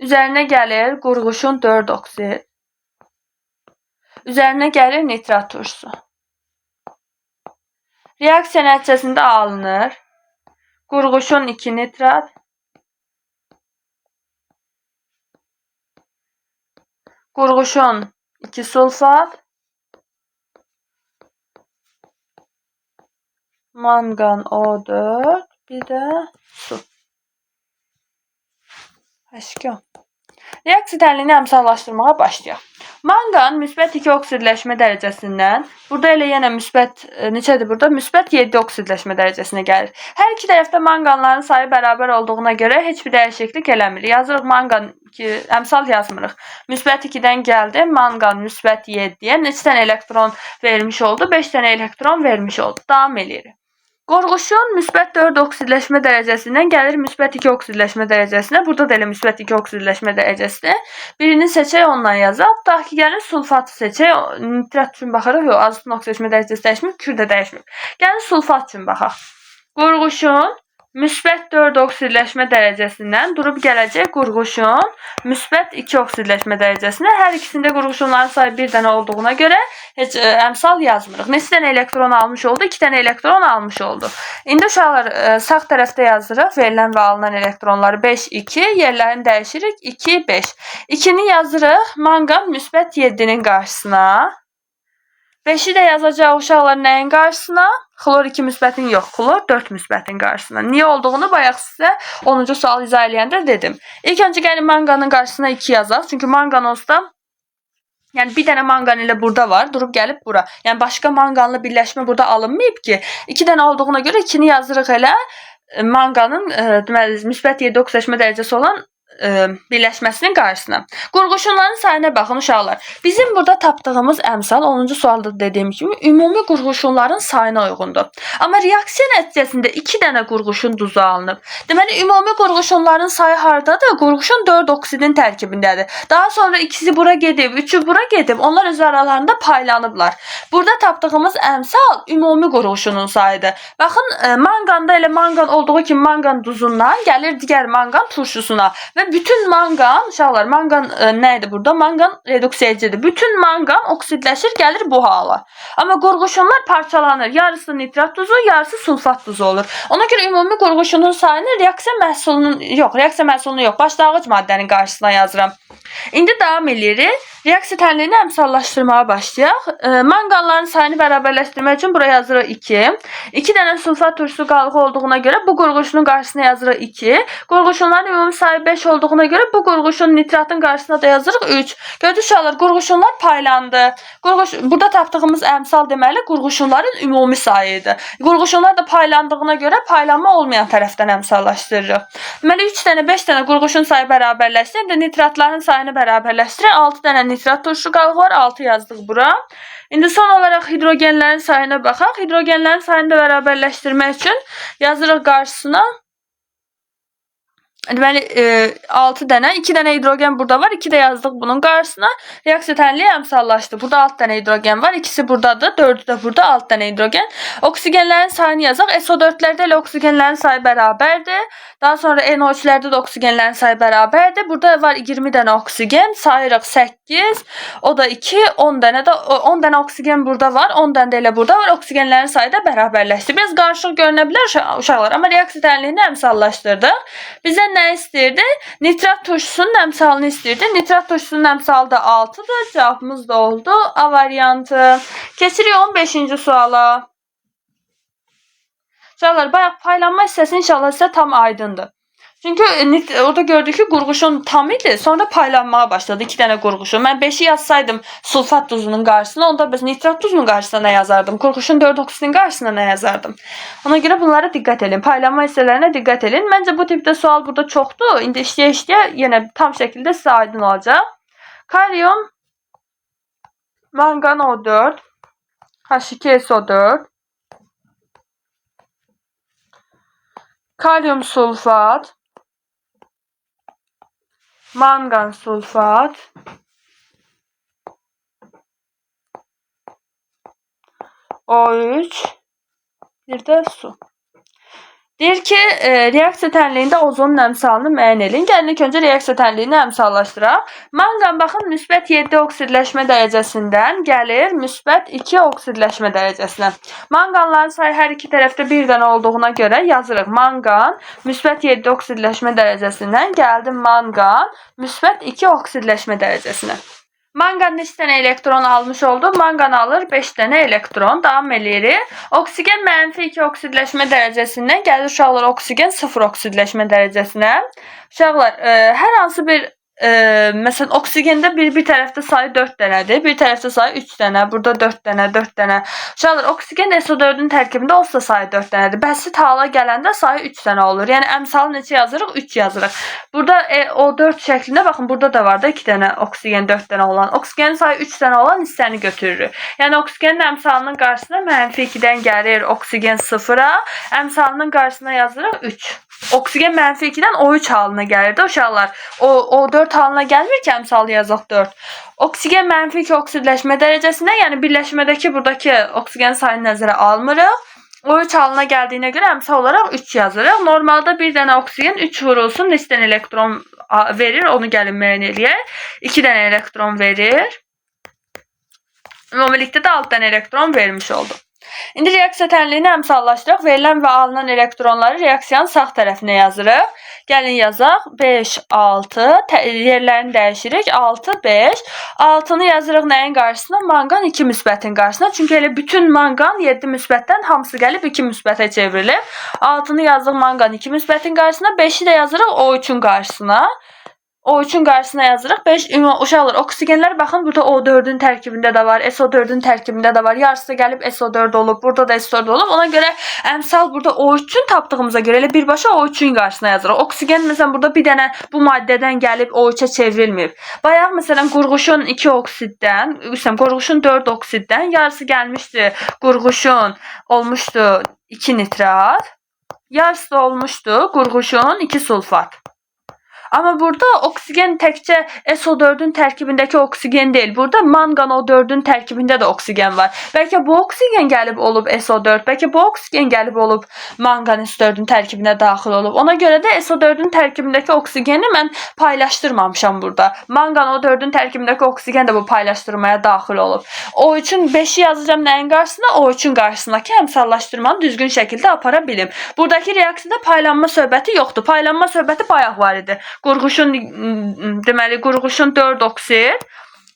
Üzərinə gəlir qurğuşun 4 oksid. Üzərinə gəlir nitrat turşusu. Reaksiya nəticəsində alınır qurğuşun 2 nitrat, qurğuşun 2 sulfat, mangan O4, bir də su. H2O. Reaksiya tənliyini əmsallaşdırmağa başlayaq. Manqan müsbət 2 oksidləşmə dərəcəsindən, burada elə yenə müsbət neçədir burada? Müsbət 7 oksidləşmə dərəcəsinə gəlir. Hər iki tərəfdə manqanların sayı bərabər olduğuna görə heç bir dəyişiklik eləmir. Yazırıq manqan əmsal yazmırıq. Müsbət 2-dən gəldi, manqan müsbət 7-yə neçə dənə elektron vermiş oldu? 5 dənə elektron vermiş oldu. Davam edirik. Qorğuşun müsbət 4 oksidləşmə dərəcəsindən gəlir müsbət 2 oksidləşmə dərəcəsinə. Burada da elə müsbət 2 oksidləşmə dərəcəsidir. Birini seçək, ondan yazaq. Tutaq ki, gəlin sulfatı seçək. Nitrat üçün baxırıq. Yox, azotun oksidləşmə dərəcəsi dəyişmir, kür də dəyişmir. Gəlin sulfat üçün baxaq. Qorğuşun müsbət 4 oksidləşmə dərəcəsindən durub gələcək qurğuşun müsbət 2 oksidləşmə dərəcəsinə. Hər ikisində qurğuşunların sayı bir dənə olduğuna görə heç əmsal yazmırıq. Neçə dənə elektron almış oldu? 2 dənə elektron almış oldu. İndi uşaqlar sağ tərəfdə yazırıq verilən və alınan elektronları 5, 2, yerlərini dəyişirik 2, 5. 2-ni yazırıq manqan müsbət 7-nin qarşısına. 5-i də yazacaq uşaqlar nəyin qarşısına? Xlor 2 müsbətin yox, xlor 4 müsbətin qarşısına. Niyə olduğunu bayaq sizə 10-cu sual izah eləyəndə dedim. İlk öncə gəlin manqanın qarşısına 2 yazaq. Çünki manqan olsa, yəni bir dənə manqan ilə burada var, durub gəlib bura. Yəni başqa manqanlı birləşmə burada alınmayıb ki. 2 dənə olduğuna görə 2-ni yazırıq elə manqanın deməli müsbət 7 oksidləşmə dərəcəsi olan birləşməsinin qarşısına. Qurğuşunların sayına baxın uşaqlar. Bizim burada tapdığımız əmsal 10-cu sualda dediyim kimi ümumi qurğuşunların sayına uyğundur. Amma reaksiya nəticəsində 2 dənə qurğuşun duzu alınıb. Deməli ümumi qurğuşunların sayı hardadır? Qurğuşun 4 oksidin tərkibindədir. Daha sonra ikisi bura gedib, üçü bura gedib. Onlar öz aralarında paylanıblar. Burada tapdığımız əmsal ümumi qurğuşunun sayıdır. Baxın, manqanda elə manqan olduğu kimi manqan duzundan gəlir digər manqan turşusuna və bütün manqan, uşaqlar, manqan nə idi burada? Manqan reduksiyacıdır. Bütün manqan oksidləşir, gəlir bu hala. Amma qurğuşunlar parçalanır. Yarısı nitrat duzu, yarısı sulfat duzu olur. Ona görə ümumi qurğuşunun sayını reaksiya məhsulunu yox, başlanğıc maddənin qarşısına yazıram. İndi davam edirik. Reaksiya tənliyini əmsallaşdırmağa başlayaq. Manqanların sayını bərabərləşdirmək üçün buraya yazırıq 2. 2 dənə sulfat turşusu qalığı olduğuna görə bu qurğuşunun qarşısına yazırıq 2. Qurğuşunların ümumi sayı 5 olduğuna görə bu qurğuşun nitratın qarşısına da yazırıq 3. Gördünüz uşaqlar, qurğuşunlar paylandı. Burada tapdığımız əmsal deməli qurğuşunların ümumi sayıdır. Qurğuşunlar da paylandığına görə paylanma olmayan tərəfdən əmsallaşdırırıq. Deməli 3 dənə, 5 dənə qurğuşun sayı bərabərləşsə, indi nitratların sayını bərabərləşdirək. 6 dənə nitrat turşusu qalığı var, 6 yazdıq bura. İndi son olaraq hidrogenlərin sayına baxaq. Hidrogenlərin sayını da bərabərləşdirmək üçün yazırıq qarşısına. Deməli 6 dənə, 2 dənə hidrogen burada var, 2 də yazdıq bunun qarşısına. Reaksiya tənliyi əmsallaşdı. Burada 6 dənə hidrogen var, ikisi buradadır, 4-ü də burada, 6 dənə hidrogen. Oksigenlərin sayını yazaq. SO4-lərdə elə oksigenlərin sayı bərabərdir. Daha sonra NO3-lərdə də oksigenlərin sayı bərabərdir. Burada var 20 dənə oksigen, sayırıq 8, o da 2, 10 dənə oksigen burada var, 10 dənə də elə burada var. Oksigenlərin sayı da bərabərləşdi. Biraz qarışıq görünə bilər uşaqlar, amma reaksiya tənliyini əmsallaşdırdıq. Bizə nə istəyirdi? Nitrat turşusunun əmsalını istəyirdi. Nitrat turşusunun əmsalı da 6-dır. Cavabımız da oldu A variantı. Keçirik 15-ci suala. Uşaqlar, bayaq paylanma hissəsi inşallah sizə tam aydındır. Çünki orada gördük ki, qurğuşun tam idi, sonra paylanmağa başladı 2 dənə qurğuşun. Mən 5-i yazsaydım sulfat duzunun qarşısına, onda biz nitrat duzunun qarşısına nə yazardım? Qurğuşun 4 oksidin qarşısına nə yazardım? Ona görə bunlara diqqət edin. Paylanma hissələrinə diqqət edin. Məncə bu tipdə sual burada çoxdur. İndi işləyə-işləyə yenə tam şəkildə sizə aydın olacaq. Kalium, manqan O4, H2SO4, kalium sulfat, mangan sulfat, O3, bir də su. Deyir ki, reaksiya tənliyində ozonun əmsalını müəyyən edin. Gəlin ilk öncə reaksiya tənliyini əmsallaşdıraq. Manqan baxın müsbət 7 oksidləşmə dərəcəsindən gəlir müsbət 2 oksidləşmə dərəcəsinə. Manqanların sayı hər iki tərəfdə bir dənə olduğuna görə yazırıq. Manqan müsbət 7 oksidləşmə dərəcəsindən gəldi manqan müsbət 2 oksidləşmə dərəcəsinə. Manqan neçə dənə elektron almış oldu? Manqan alır 5 dənə elektron. Davam edirik. Oksigen mənfi 2 oksidləşmə dərəcəsindən gəlir uşaqlar oksigen 0 oksidləşmə dərəcəsinə. Uşaqlar, hər hansı bir Məsələn, oksigende bir tərəfdə sayı 4 dənədir, bir tərəfdə sayı 3 dənə, burada 4 dənə, 4 dənə. Uşaqlar, oksigen SO4-ün tərkibində olsa sayı 4 dənədir. Bəsit hala gələndə sayı 3 dənə olur. Yəni əmsalı neçə yazırıq? 3 yazırıq. Burada O4 şəklində baxın, burada da var da 2 dənə oksigen, 4 dənə olan. Oksigenin sayı 3 dənə olan hissəni götürürük. Yəni oksigenin əmsalının qarşısına -2-dən gəlir oksigen 0-a, əmsalının qarşısına yazırıq 3. Oksigen -2-dən O3 halına gəlir də uşaqlar. O4 halına gəlmir ki, əmsalı yazaq 4. Oksigen -2 oksidləşmə dərəcəsində, yəni birləşmədəki buradakı oksigen sayını nəzərə almırıq. O3 halına gəldiyinə görə əmsal olaraq 3 yazırıq. Normalda bir dənə oksigen 3 vurulsun, neçə dənə elektron verir, onu gəlin müəyyən eləyək. 2 dənə elektron verir. Ümumilikdə də 6 dənə elektron vermiş oldu. İndi reaksiya tənliyini əmsallaşdıraq. Verilən və alınan elektronları reaksiyanın sağ tərəfinə yazırıq. Gəlin yazaq. 5, 6. Yerlərini dəyişirik. 6, 5. 6-nı yazırıq nəyin qarşısına? Manqan 2 müsbətin qarşısına. Çünki elə bütün manqan 7 müsbətdən hamısı gəlib 2 müsbətə çevrilib. 6-nı yazırıq manqan 2 müsbətin qarşısına. 5-i də yazırıq O3-ün qarşısına. O3-ün qarşısına yazırıq. 5 uşaqlar, oksigenlər baxın, burada O4-ün tərkibində də var, SO4-ün tərkibində də var. Yarısı gəlib SO4 olub, burada da SO4 olub. Ona görə əmsal burada O3-ün tapdığımıza görə elə birbaşa O3-ün qarşısına yazırıq. Oksigen məsələn burada bir dənə bu maddədən gəlib O3-ə çevrilməyib. Bayaq məsələn qurğuşun 2 oksiddən, qurğuşun 4 oksiddən yarısı gəlmişdi. Qurğuşun olmuşdu 2 nitrat. Yarısı da olmuşdu qurğuşun 2 sulfat. Amma burada oksigen təkcə SO4-ün tərkibindəki oksigen deyil. Burada manqan O4-ün tərkibində də oksigen var. Bəlkə bu oksigen gəlib olub SO4, bəlkə bu oksigen gəlib olub manqan S4-ün tərkibinə daxil olub. Ona görə də SO4-ün tərkibindəki oksigeni mən paylaşdırmamışam burada. Manqan O4-ün tərkibindəki oksigen də bu paylaşdırmaya daxil olub. O3-ün 5-i yazacağam nəyin qarşısına? O3-ün qarşısına ki, əmsallaşdırmanı düzgün şəkildə apara bilim. Buradakı reaksiyada paylanma söhbəti yoxdur. Paylanma söhbəti bayaq var idi. Qurğuşun deməli qurğuşun 4 oksid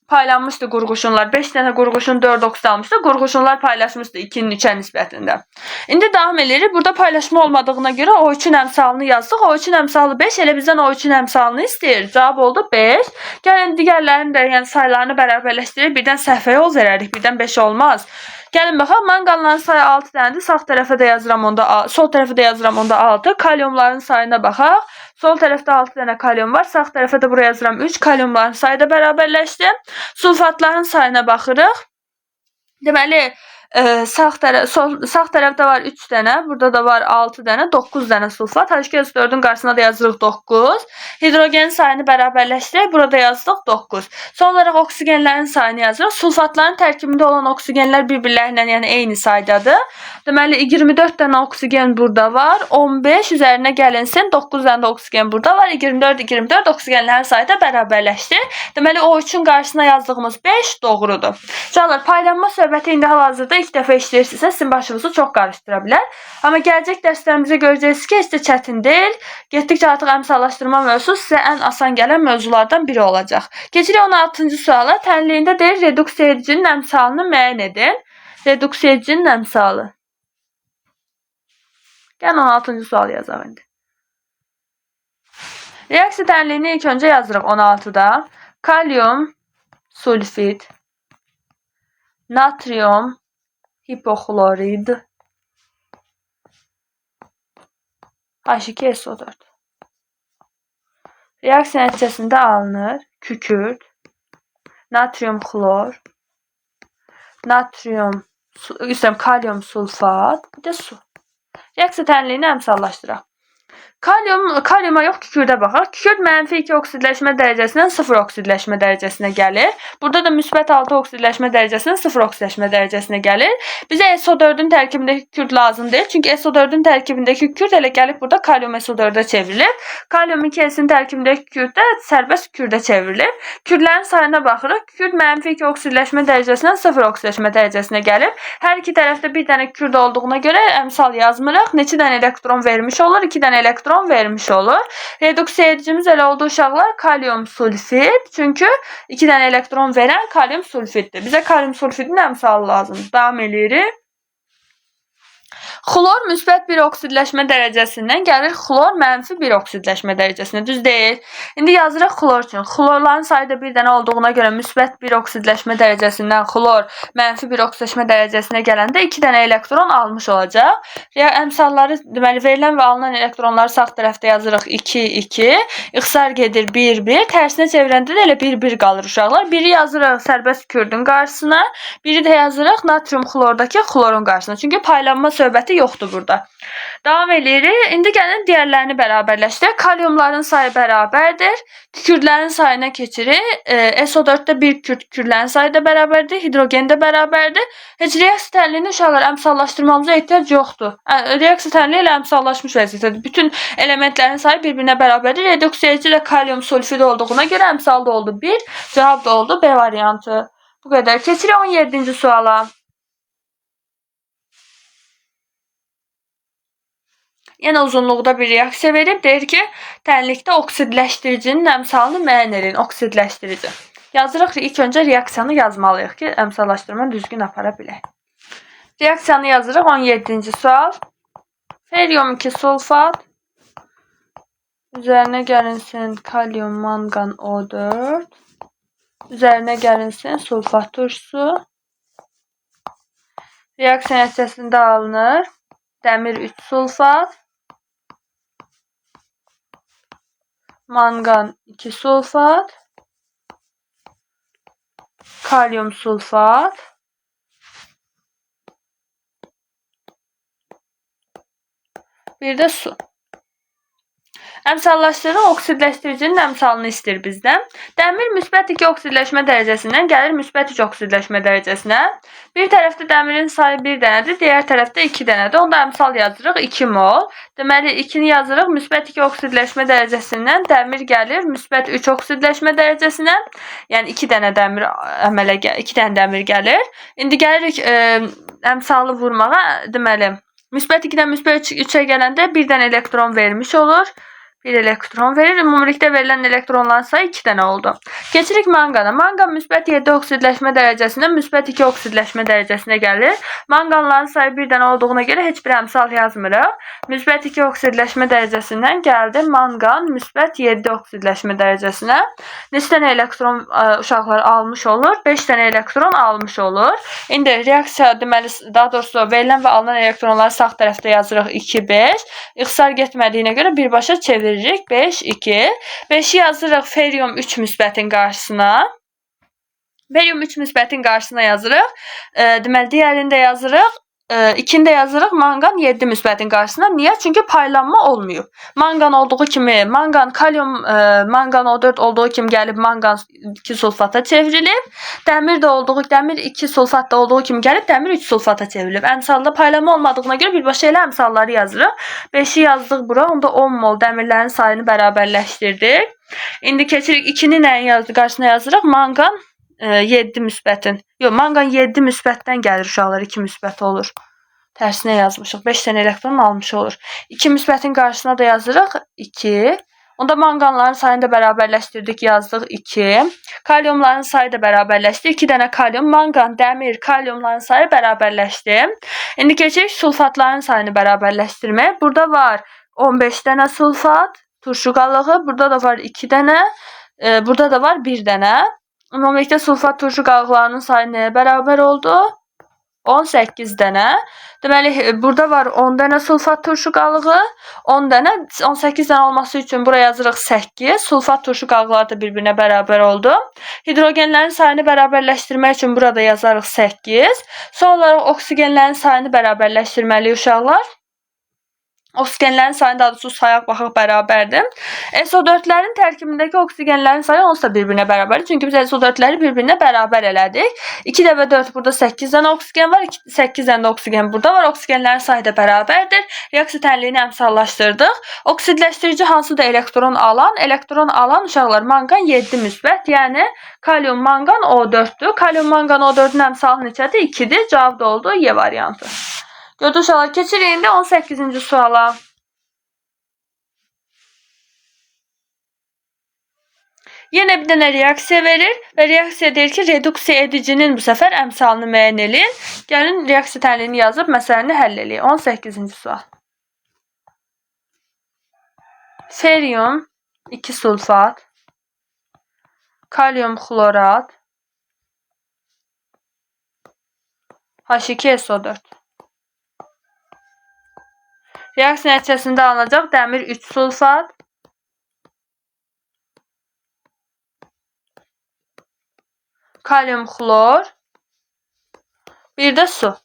paylanmışdı qurğuşunlar. 5 dənə qurğuşun 4 oksid almışdı. Qurğuşunlar paylaşmışdı 2-nin 3-ə nisbətində. İndi davam edirik. Burada paylaşma olmadığına görə O3-ün əmsalını yazdıq. O3-ün əmsalı 5. Elə bizdən O3-ün əmsalını istəyir. Cavab oldu 5. Gəlin digərlərinin də yəni saylarını bərabərləşdirib birdən səhvə yol verərik. Birdən 5 olmaz. Gəlin baxaq, manqanların sayı 6 dənədir. Sağ tərəfə də yazıram onda, sol tərəfə də yazıram onda 6. Kalyumların sayına baxaq. Sol tərəfdə 6 dənə kalyum var. Sağ tərəfə də buraya yazıram 3. Kalyumların sayı da bərabərləşdi. Sulfatların sayına baxırıq. Deməli, sağ tərəfdə var 3 dənə, burada da var 6 dənə, 9 dənə sulfat. H2SO4-ün qarşısına da yazırıq 9. Hidrogenin sayını bərabərləşdirək, burada yazdıq 9. Son olaraq oksigenlərin sayını yazırıq. Sulfatların tərkibində olan oksigenlər bir-birlərindən yəni eyni saydadır. Deməli 24 dənə oksigen burada var. 15 üzərinə gəlinsin. 9 dənə də oksigen burada var. 24 oksigenlərin sayı da bərabərləşdi. Deməli O3-ün qarşısına yazdığımız 5 doğrudur. Canlar, paylanma söhbəti indi hal-hazırda ilk dəfə işləyirsinizsə sizin başınızı çox qarışdıra bilər. Amma gələcək dərslərimizdə görəcəksiniz ki, heç də çətin deyil. Getdikcə artıq əmsallaşdırma mövzusu sizə ən asan gələn mövzulardan biri olacaq. Keçirik 16-cı suala. Tənliyində deyir reduksiya edicinin əmsalını müəyyən edin. Reduksiya edicinin əmsalı. Gəlin 16-cı sualı yazaq indi. Reaksiya tənliyini ilk öncə yazırıq 16-da. Kalyum sulfid, natrium hipoklorid, H2SO4. Reaksiya nəticəsində alınır kükürt, natrium xlor, kalyum sulfat, bir də su. Reaksiya tənliyini əmsallaşdıraq. Kalyuma yox, kükürdə baxaq. Kükürd -2 oksidləşmə dərəcəsindən 0 oksidləşmə dərəcəsinə gəlir. Burada da müsbət 6 oksidləşmə dərəcəsindən 0 oksidləşmə dərəcəsinə gəlir. Bizə SO4-ün tərkibindəki kükürd lazım deyil. Çünki SO4-ün tərkibindəki kükürd elə gəlib burada kalyum SO4-ə çevrilib. Kalyum 2S-in tərkibindəki kükürd də sərbəst kükürdə çevrilib. Kükürdlərin sayına baxırıq. Kükürd -2 oksidləşmə dərəcəsindən 0 oksidləşmə dərəcəsinə gəlib. Hər iki tərəfdə bir dənə kükürd olduğuna görə əmsal yazmırıq. Neçə dənə elektron vermiş olur? 2 dənə elektron vermiş olur. Reduksiya edicimiz elə oldu uşaqlar kalyum sulfid. Çünki 2 dənə elektron verən kalyum sulfiddir. Bizə kalyum sulfidin əmsalı lazımdır. Davam edirik. Xlor müsbət 1 oksidləşmə dərəcəsindən gəlir xlor mənfi 1 oksidləşmə dərəcəsinə. Düz deyil. İndi yazırıq xlor üçün. Xlorların sayı da bir dənə olduğuna görə müsbət 1 oksidləşmə dərəcəsindən xlor mənfi 1 oksidləşmə dərəcəsinə gələndə 2 dənə elektron almış olacaq. Əmsalları, deməli, verilən və alınan elektronları sağ tərəfdə yazırıq 2, 2. İxtisar gedir 1, 1. Tərsinə çevirəndə də elə 1, 1 qalır uşaqlar. Biri yazırıq sərbəst kürdün qarşısına. Biri də yazırıq natrium xlordakı xlorun qarşısına. Çünki paylanma söhbəti yoxdur burada. Davam edirik. İndi gəlin digərlərini bərabərləşdirək. Kaliumların sayı bərabərdir. Kürdlərin sayına keçirik. SO4-də bir kürdlərin sayı da bərabərdir. Hidrogen də bərabərdir. Heç reaksiya tənliyini uşaqlar əmsallaşdırmamıza ehtiyac yoxdur. Reaksiya tənliyi ilə əmsallaşmış vəziyyətdədir. Bütün elementlərin sayı bir-birinə bərabərdir. Reduksiya edici də kalium sulfidi olduğuna görə əmsal da oldu 1. Cavab da oldu B variantı. Bu qədər. Keçirik 17-ci suala. Yenə uzunluqda bir reaksiya verib, deyir ki, tənlikdə oksidləşdiricinin əmsalını müəyyən edin. Oksidləşdirici. Yazırıq ki, ilk öncə reaksiyanı yazmalıyıq ki, əmsallaşdırma düzgün apara bilək. Reaksiyanı yazırıq 17-ci sual. Ferium 2 sulfat. Üzərinə gəlinsin kalium manqan O4. Üzərinə gəlinsin sulfat turşusu. Reaksiya nəticəsində alınır dəmir 3 sulfat, manqan 2 sulfat, kalium sulfat, bir də su. Əmsallaşdırıq oksidləşdiricinin əmsalını istəyir bizdən. Dəmir müsbət 2 oksidləşmə dərəcəsindən gəlir müsbət 3 oksidləşmə dərəcəsinə. Bir tərəfdə dəmirin sayı 1 dənədir, digər tərəfdə 2 dənədir. Onda əmsal yazırıq 2 mol. Deməli 2-ni yazırıq müsbət 2 oksidləşmə dərəcəsindən, dəmir gəlir müsbət 3 oksidləşmə dərəcəsinə. Yəni 2 dənə dəmir əmələ gəlir, 2 dənə dəmir gəlir. İndi gəlirik əmsalı vurmağa. Deməli müsbət 2-dən müsbət 3-ə gələndə 1 dənə elektron vermiş olur. 1 elektron verir. Ümumilikdə verilən elektronların sayı 2 dənə oldu. Keçirik manqana. Manqan müsbət 7 oksidləşmə dərəcəsindən müsbət 2 oksidləşmə dərəcəsinə gəlir. Manqanların sayı 1 dənə olduğuna görə heç bir əmsal yazmırıq. Müsbət 2 oksidləşmə dərəcəsindən gəldi manqan müsbət 7 oksidləşmə dərəcəsinə. Neçə dənə elektron uşaqlar almış olur? 5 dənə elektron almış olur. İndi reaksiya, deməli, daha doğrusu verilən və alınan elektronları sağ tərəfdə yazırıq 2, 5. İxtisar getmədiyinə görə birbaşa çeviririk. 5, 2. 5-i yazırıq ferium 3 müsbətin qarşısına. Berium 3 müsbətin qarşısına yazırıq. Deməli, digərini də yazırıq. 2-ni də yazırıq manqan 7 müsbətin qarşısına. Niyə? Çünki paylanma olmuyor. Manqan olduğu kimi, kalium manqan O4 olduğu kimi gəlib manqan 2 sulfata çevrilib. Dəmir 2 sulfatda olduğu kimi gəlib dəmir 3 sulfata çevrilib. Əmsalda paylanma olmadığına görə birbaşa elə əmsalları yazırıq. 5-i yazdıq bura. Onda 10 mol dəmirlərin sayını bərabərləşdirdik. İndi keçirik 2-ni nəyin qarşısına yazırıq? Manqan 7 müsbətin. Yox, manqan 7 müsbətdən gəlir uşaqlar, 2 müsbət olur. Tərsinə yazmışıq. 5 dənə elektron almış olur. 2 müsbətin qarşısına da yazırıq 2. Onda manqanların sayını da bərabərləşdirdik, yazdıq 2. Kaliumların sayı da bərabərləşdi. 2 dənə kalium, manqan, dəmir, kaliumların sayı bərabərləşdi. İndi keçirik sulfatların sayını bərabərləşdirməyə. Burada var 15 dənə sulfat, turşu qalığı. Burada da var 2 dənə. Burada da var 1 dənə. Ümumilikdə sulfat turşu qalıqlarının sayı nəyə bərabər oldu? 18 dənə. Deməli, burada var 10 dənə sulfat turşu qalığı, 10 dənə, 18 dənə olması üçün buraya yazırıq 8. Sulfat turşu qalıqları da bir-birinə bərabər oldu. Hidrogenlərin sayını bərabərləşdirmək üçün burada yazarıq 8. Son olaraq oksigenlərin sayını bərabərləşdirməliyik uşaqlar. Oksigenlərin sayını daha doğrusu sayaq baxaq bərabərdir. SO4-lərin tərkibindəki oksigenlərin sayı onsuz da bir-birinə bərabərdir. Çünki biz SO4-ləri bir-birinə bərabər elədik. 2 dəfə 4 burada 8 dənə oksigen var. 8 dənə də oksigen burada var. Oksigenlərin sayı da bərabərdir. Reaksiya tənliyini əmsallaşdırdıq. Oksidləşdirici hansı da elektron alan uşaqlar manqan 7 müsbət. Yəni kalium manqan O4-dür. Kalium manqan O4-ün əmsalı neçədir? 2-dir. Cavab da oldu Y variantı. Gördük uşaqlar, keçirik indi 18-ci suala. Yenə bir dənə reaksiya verir və reaksiya deyir ki, reduksiya edicinin bu səfər əmsalını müəyyən edin. Gəlin reaksiya tənliyini yazıb məsələni həll edək. 18-ci sual. Feryum 2 sulfat, kalyum xlorat, H2SO4. Reaksiya nəticəsində alınacaq dəmir 3 sulfat, kalyum xlor, bir də su.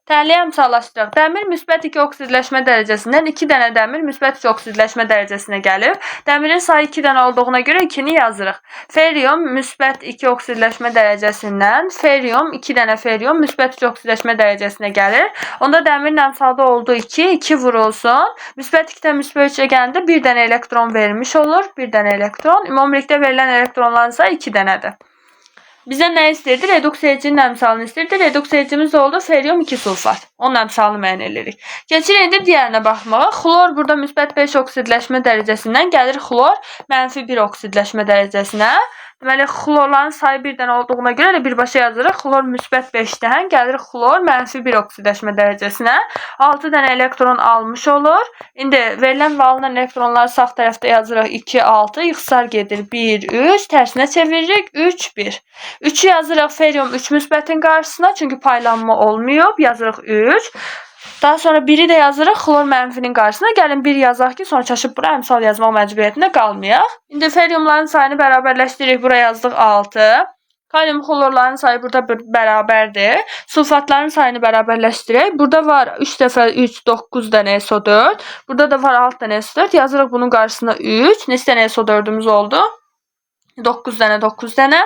Tənliyi əmsallaşdıraq. Dəmir müsbət 2 oksidləşmə dərəcəsindən 2 dənə dəmir müsbət 3 oksidləşmə dərəcəsinə gəlib. Dəmirin sayı 2 dənə olduğuna görə 2-ni yazırıq. Feryum müsbət 2 oksidləşmə dərəcəsindən feryum 2 dənə feryum müsbət 3 oksidləşmə dərəcəsinə gəlir. Onda dəmirin əmsalda olduğu 2 vurulsun. Müsbət 2-dən müsbət 3-ə gələndə 1 dənə elektron vermiş olur. 1 dənə elektron. Ümumilikdə verilən elektronların sayı 2 dənədir. Bizə nə istəyirdi? Reduksiya edicinin əmsalını istəyirdi. Reduksiya edicimiz oldu feryum 2 sulfat. Onun əmsalını müəyyən edirik. Keçirik indi digərinə baxmağa. Xlor burada müsbət 5 oksidləşmə dərəcəsindən gəlir xlor mənfi 1 oksidləşmə dərəcəsinə. Deməli, xlorların sayı 1 dənə olduğuna görə elə birbaşa yazırıq. Xlor müsbət 5-dən gəlir xlor mənfi 1 oksidləşmə dərəcəsinə. 6 dənə elektron almış olur. İndi verilən və alınan elektronları sağ tərəfdə yazırıq. 2, 6, ixtisar gedir. 1, 3, tərsinə çeviririk. 3, 1. 3'ü yazırıq feryum 3 müsbətin qarşısına. Çünki paylanma olmayıb. Yazırıq 3. Daha sonra 1'i də yazırıq xlor mənfinin qarşısına. Gəlin 1 yazaq ki, sonra çaşıb bura əmsal yazmaq məcburiyyətində qalmayaq. İndi feryumların sayını bərabərləşdiririk. Bura yazdıq 6. Kalyum xlorların sayı burada bərabərdir. Sulfatların sayını bərabərləşdirək. Burada var 3 dəfə 3, 9 dənə SO4. Burada da var 6 dənə SO4. Yazırıq bunun qarşısına 3. Neçə dənə SO4'ümüz oldu? 9 dənə, 9 dənə.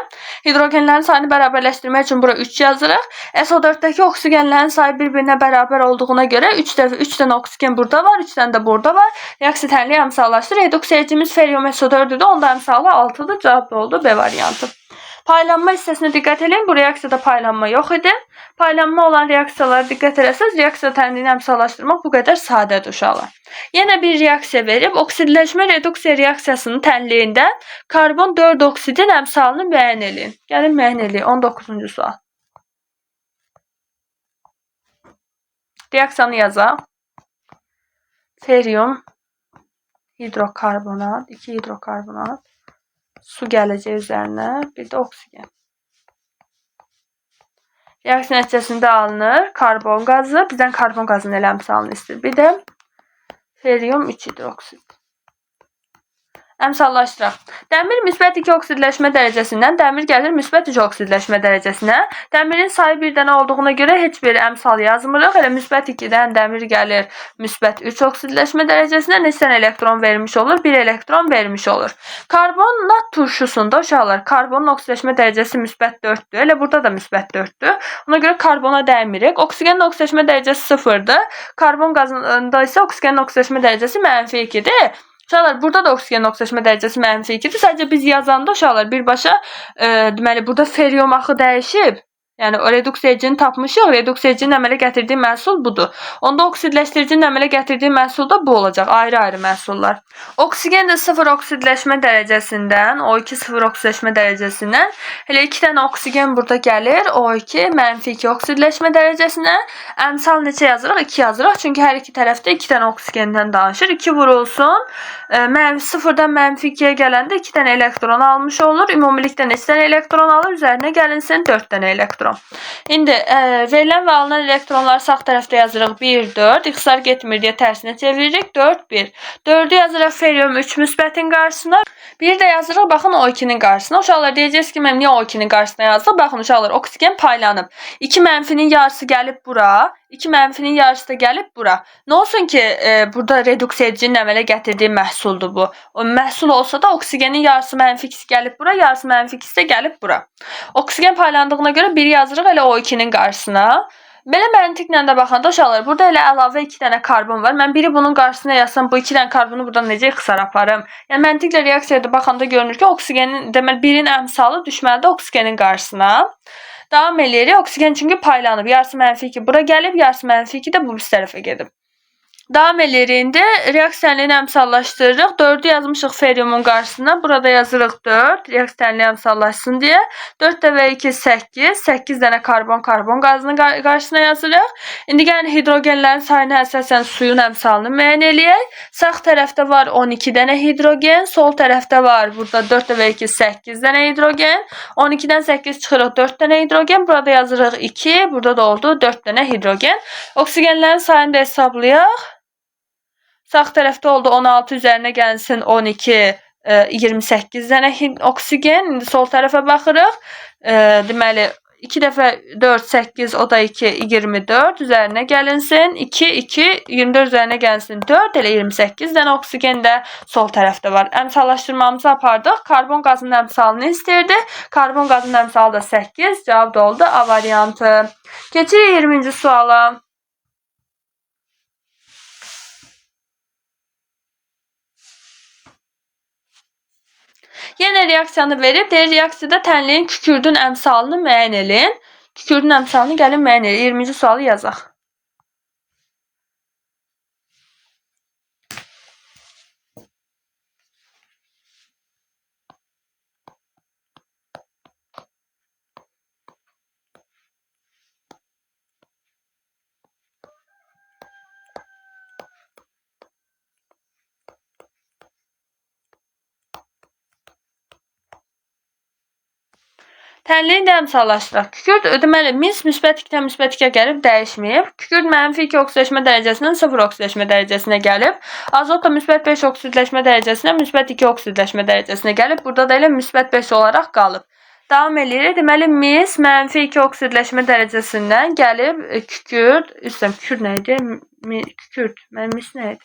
Hidrogenlərin sayını bərabərləşdirmək üçün bura 3 yazırıq. SO4'dəki oksigenlərin sayı bir-birinə bərabər olduğuna görə 3 dənə oksigen burada var, 3 dənə də burada var. Reaksiya tənliyi əmsallaşdır. Reduksiya edicimiz feryum SO4'dür. Onda əmsalı 6'dır. Cavab da oldu B variantı. Paylanma hissəsinə diqqət edin. Bu reaksiyada paylanma yox idi. Paylanma olan reaksiyalara diqqət etsəz, reaksiya tənliyini əmsallaşdırmaq bu qədər sadədir uşaqlar. Yenə bir reaksiya verib, oksidləşmə reduksiya reaksiyasının tənliyində karbon 4 oksidin əmsalını müəyyən edin. Gəlin müəyyən edin. 19-cu sual. Reaksiyanı yazaq. Feryum, hidrokarbonat, 2 hidrokarbonat, su gələcək üzərinə, bir də oksigen. Reaksiya nəticəsində alınır karbon qazı. Bizdən karbon qazının elə əmsalını istəyir. Bir də feryum 3 hidroksid. Əmsallaşdıraq. Dəmir müsbət 2 oksidləşmə dərəcəsindən dəmir gəlir müsbət 3 oksidləşmə dərəcəsinə. Dəmirin sayı bir dənə olduğuna görə heç bir əmsal yazmırıq. Elə müsbət 2-dən dəmir gəlir müsbət 3 oksidləşmə dərəcəsinə. Neçə dənə elektron vermiş olur? 1 elektron vermiş olur. Karbonat turşusunda uşaqlar karbonun oksidləşmə dərəcəsi müsbət 4'dür. Elə burada da müsbət 4'dür. Ona görə karbona dəymirik. Oksigenin oksidləşmə dərəcəsi 0'dır. Karbon qazında isə oksigenin oksidləşmə dərəcəsi mənfi 2'dir. Uşaqlar, burada da oksigenin oksidləşmə dərəcəsi mənfi 2'dir. Sadəcə biz yazanda uşaqlar birbaşa deməli burada feryum axı dəyişib. Yəni o reduksiya edicini tapmışıq. Reduksiya edicinin əmələ gətirdiyi məhsul budur. Onda oksidləşdiricinin əmələ gətirdiyi məhsul da bu olacaq. Ayrı-ayrı məhsullar. Oksigen də 0 oksidləşmə dərəcəsindən, O2 0 oksidləşmə dərəcəsindən elə 2 dənə oksigen burada gəlir. O2 mənfi 2 oksidləşmə dərəcəsinə. Əmsal neçə yazırıq? 2 yazırıq. Çünki hər iki tərəfdə 2 dənə oksigenden danışır. 2 vurulsun. 0'dan mənfi 2'yə gələndə 2 dənə elektron almış olur. Ümumilikdə neçə dənə elektron alır? Üzərinə gəlinsin 4 dənə elektron. İndi verilən və alınan elektronları sağ tərəfdə yazırıq 1, 4. İxtisar getmir deyə tərsinə çeviririk. 4, 1. 4'ü yazırıq feryum 3 müsbətin qarşısına. 1 də yazırıq baxın O2'nin qarşısına. Uşaqlar deyəcəksiniz ki, mən niyə O2'nin qarşısına yazdım? Baxın uşaqlar, oksigen paylanıb. 2 mənfinin yarısı gəlib bura. 2 mənfinin yarısı da gəlib bura. Nə olsun ki, burada reduksiya edicinin əmələ gətirdiyi məhsuldur bu. O məhsul olsa da oksigenin yarısı mənfi 2'si gəlib bura, yarısı mənfi 2'si də gəlib bura. Oksigen paylandığına görə 1 yazırıq elə O2'nin qarşısına. Belə məntiqlə də baxanda uşaqlar, burada elə əlavə 2 dənə karbon var. Mən biri bunun qarşısına yazsam, bu 2 dənə karbonu buradan necə ixtisar aparım? Yəni məntiqlə reaksiyada baxanda görünür ki, oksigenin deməli birin əmsalı düşməlidir oksigenin qarşısına. Davam eləyirik. Oksigen çünki paylanıb. Yarısı mənfi 2 bura gəlib, yarısı mənfi 2 də bu bir tərəfə gedib. Davam edirik indi. Reaksiyanı əmsallaşdırırıq. 4'ü yazmışıq feriumun qarşısına. Burada yazırıq 4. Reaksiyanı əmsallaşsın deyə. 4 dəvə 2 8. 8 dənə karbon qazının qarşısına yazırıq. İndi gəlin hidrogenlərin sayına əsasən suyun əmsalını müəyyən eləyək. Sağ tərəfdə var 12 dənə hidrogen. Sol tərəfdə var burada 4 dəvə 2 8 dənə hidrogen. 12-dən 8 çıxırıq 4 dənə hidrogen. Burada yazırıq 2. Burada da oldu 4 dənə hidrogen. Oksigenlərin sayını da hesablayaq. Sağ tərəfdə oldu 16 üzərinə gəlsin 12, 28 dənə oksigen. İndi sol tərəfə baxırıq. Deməli 2 dəfə 4 8 o da 2 24 üzərinə gəlinsin. 2 2 24 üzərinə gəlsin 4 elə 28 dənə oksigen də sol tərəfdə var. Əmsallaşdırmamızı apardıq. Karbon qazının əmsalını istirdi. Karbon qazının əmsalı da 8. Cavab da oldu A variantı. Keçirik 20-ci suala. Yenə reaksiyanı verib, deyir reaksiyada tənliyin kükürdün əmsalını müəyyən edin. Kükürdün əmsalını gəlin müəyyən edin. 20-ci sualı yazaq. Tənliyin də əmsallaşdıraq. Kükürd deməli mis müsbət 2-dən müsbət 2-yə gəlib dəyişməyib. Kükürd mənfi 2 oksidləşmə dərəcəsindən 0 oksidləşmə dərəcəsinə gəlib. Azot da müsbət 5 oksidləşmə dərəcəsindən müsbət 2 oksidləşmə dərəcəsinə gəlib. Burada da elə müsbət 5 olaraq qalıb. Davam edirik. Deməli mis mənfi 2 oksidləşmə dərəcəsindən gəlib kükürd, kükürd nə idi? Kükürd, mis nə idi?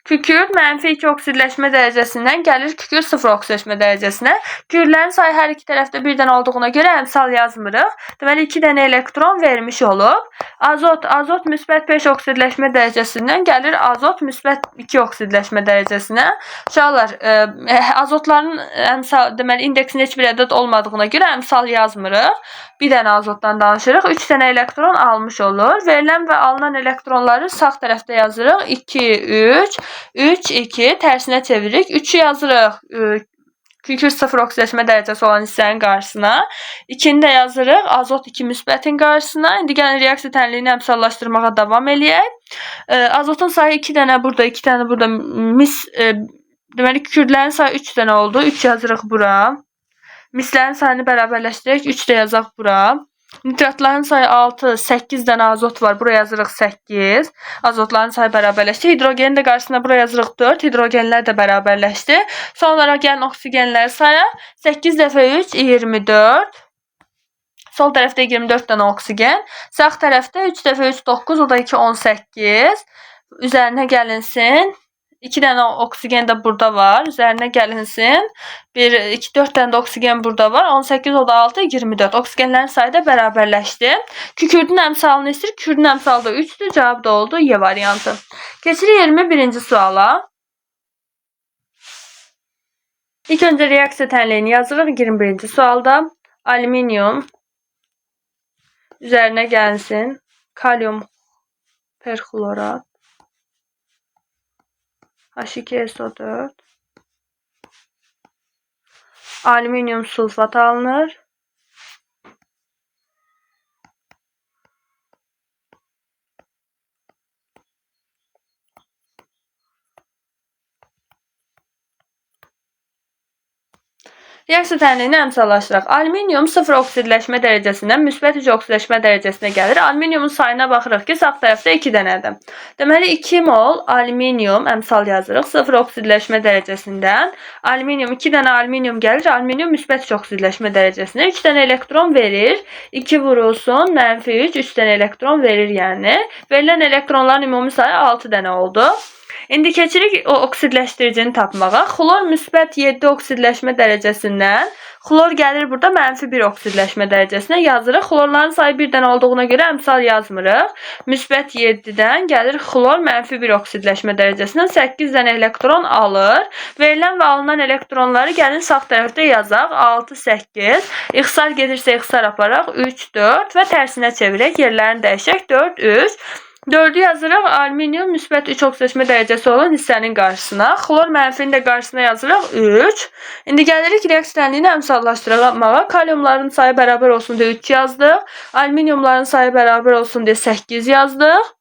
Kükürd mənfi 2 oksidləşmə dərəcəsindən gəlir kükürd 0 oksidləşmə dərəcəsinə. Kükürdlərin sayı hər iki tərəfdə birdən olduğuna görə əmsal yazmırıq. Deməli 2 dənə elektron vermiş olub. Azot müsbət 5 oksidləşmə dərəcəsindən gəlir azot müsbət 2 oksidləşmə dərəcəsinə. Uşaqlar, azotların deməli indeksinin heç bir ədəd olmadığına görə əmsal yazmırıq. Bir dənə azotdan danışırıq. 3 dənə elektron almış olur. Verilən və alınan elektronları sağ tərəfdə yazırıq. 2 3 3, 2, tərsinə çeviririk. 3'ü yazırıq kükürd 0 oksidləşmə dərəcəsi olan hissənin qarşısına. 2'ni də yazırıq azot 2 müsbətin qarşısına. İndi gəlin reaksiya tənliyini əmsallaşdırmağa davam eləyək. Azotun sayı 2 dənə burada, 2 dənə burada deməli kükürdlərin sayı 3 dənə oldu. 3 yazırıq bura. Mislərin sayını bərabərləşdirək. 3 də yazaq bura. Nitratların sayı 6, 8 dənə azot var. Buraya yazırıq 8. Azotların sayı bərabərləşdi. Hidrogenin də qarşısına buraya yazırıq 4. Hidrogenlər də bərabərləşdi. Son olaraq gəlin oksigenləri sayaq. 8 dəfə 3, 24. Sol tərəfdə 24 dənə oksigen. Sağ tərəfdə 3 dəfə 3, 9. O da 2, 18. Üzərinə gəlinsin. 2 dənə oksigen də burada var. Üzərinə gəlinsin. 1, 2, 4 dənə də oksigen burada var. 18, o da 6, 24. Oksigenlərin sayı da bərabərləşdi. Kükürdün əmsalını istəyir. Kükürdün əmsalı da 3'dür. Cavab da oldu Y variantı. Keçirik 21-ci suala. İlk öncə reaksiya tənliyini yazırıq 21-ci sualda. Alüminium üzərinə gəlsin. Kalium perxlorat. H2SO4. Alüminium sulfat alınır. Reaksiya tənliyini əmsallaşdıraq. Alüminium 0 oksidləşmə dərəcəsindən müsbət 3 oksidləşmə dərəcəsinə gəlir. Alüminiumun sayına baxırıq ki, sağ tərəfdə 2 dənədir. Deməli 2 mol alüminium əmsal yazırıq. 0 oksidləşmə dərəcəsindən. Alüminium 2 dənə alüminium gəlir. Alüminium müsbət 3 oksidləşmə dərəcəsinə 3 dənə elektron verir. 2 vurulsun, mənfi 3, 3 dənə elektron verir yəni. Verilən elektronların ümumi sayı 6 dənə oldu. İndi keçirik o oksidləşdiricini tapmağa. Xlor müsbət 7 oksidləşmə dərəcəsindən. Xlor gəlir burada mənfi 1 oksidləşmə dərəcəsinə yazırıq. Xlorların sayı 1 dənə olduğuna görə əmsal yazmırıq. Müsbət 7-dən gəlir xlor mənfi 1 oksidləşmə dərəcəsindən 8 dənə elektron alır. Verilən və alınan elektronları gəlin sağ tərəfdə yazaq. 6, 8. İxtisar gedirsə ixtisar aparaq. 3, 4 və tərsinə çevirək. Yerlərini dəyişək. 4, 3. 4'ü yazırıq alüminium müsbət 3 oksidləşmə dərəcəsi olan hissənin qarşısına. Xlor mənfinin də qarşısına yazırıq 3. İndi gəlirik reaksiya tənliyini əmsallaşdırmağa. Kaliumların sayı bərabər olsun deyə 3 yazdıq. Alüminiumların sayı bərabər olsun deyə 8 yazdıq.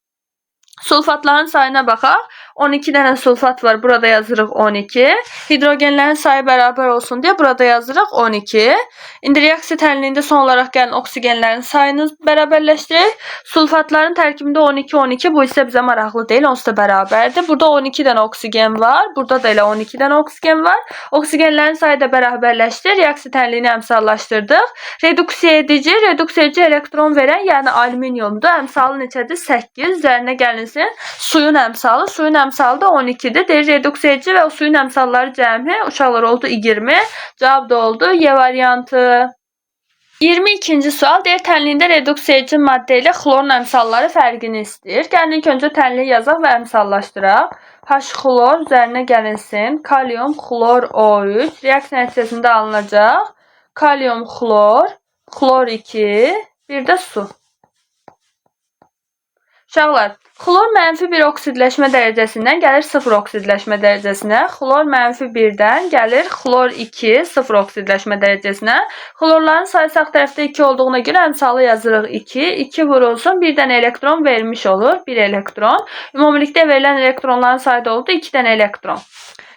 Sulfatların sayına baxaq. 12 dənə sulfat var. Burada yazırıq 12. Hidrogenlərin sayı bərabər olsun deyə burada yazırıq 12. İndi reaksiya tənliyində son olaraq gəlin oksigenlərin sayını bərabərləşdirək. Sulfatların tərkibində 12, 12. Bu isə bizə maraqlı deyil. Onsuz da bərabərdir. Burada 12 dənə oksigen var. Burada da elə 12 dənə oksigen var. Oksigenlərin sayı da bərabərləşdir. Reaksiya tənliyini əmsallaşdırdıq. Reduksiya edici elektron verən, yəni alüminiumdur. Əmsalı neçədir? 8. Üzərinə gəlinsin. Suyun əmsalı. Suyun əmsalı da 12'dir. Deyir reduksiya edici və o suyun əmsalları cəmi uşaqlar oldu 20. Cavab da oldu Y variantı. 22-ci sual deyir tənliyində reduksiya edici maddə ilə xlorun əmsalları fərqini istəyir. Gəlin ilk öncə tənliyi yazaq və əmsallaşdıraq. H-xlor üzərinə gəlinsin. Kalium, xlor, O3. Reaksiya nəticəsində alınacaq. Kalium, xlor, xlor 2, bir də su. Uşaqlar, xlor -1 oksidləşmə dərəcəsindən gəlir 0 oksidləşmə dərəcəsinə. Xlor -1-dən gəlir xlor 2 0 oksidləşmə dərəcəsinə. Xlorların sayı sağ tərəfdə 2 olduğuna görə əmsalı yazırıq 2. 2 vurulsun, bir dənə elektron vermiş olur. 1 elektron. Ümumilikdə verilən elektronların sayı da oldu 2 dənə elektron.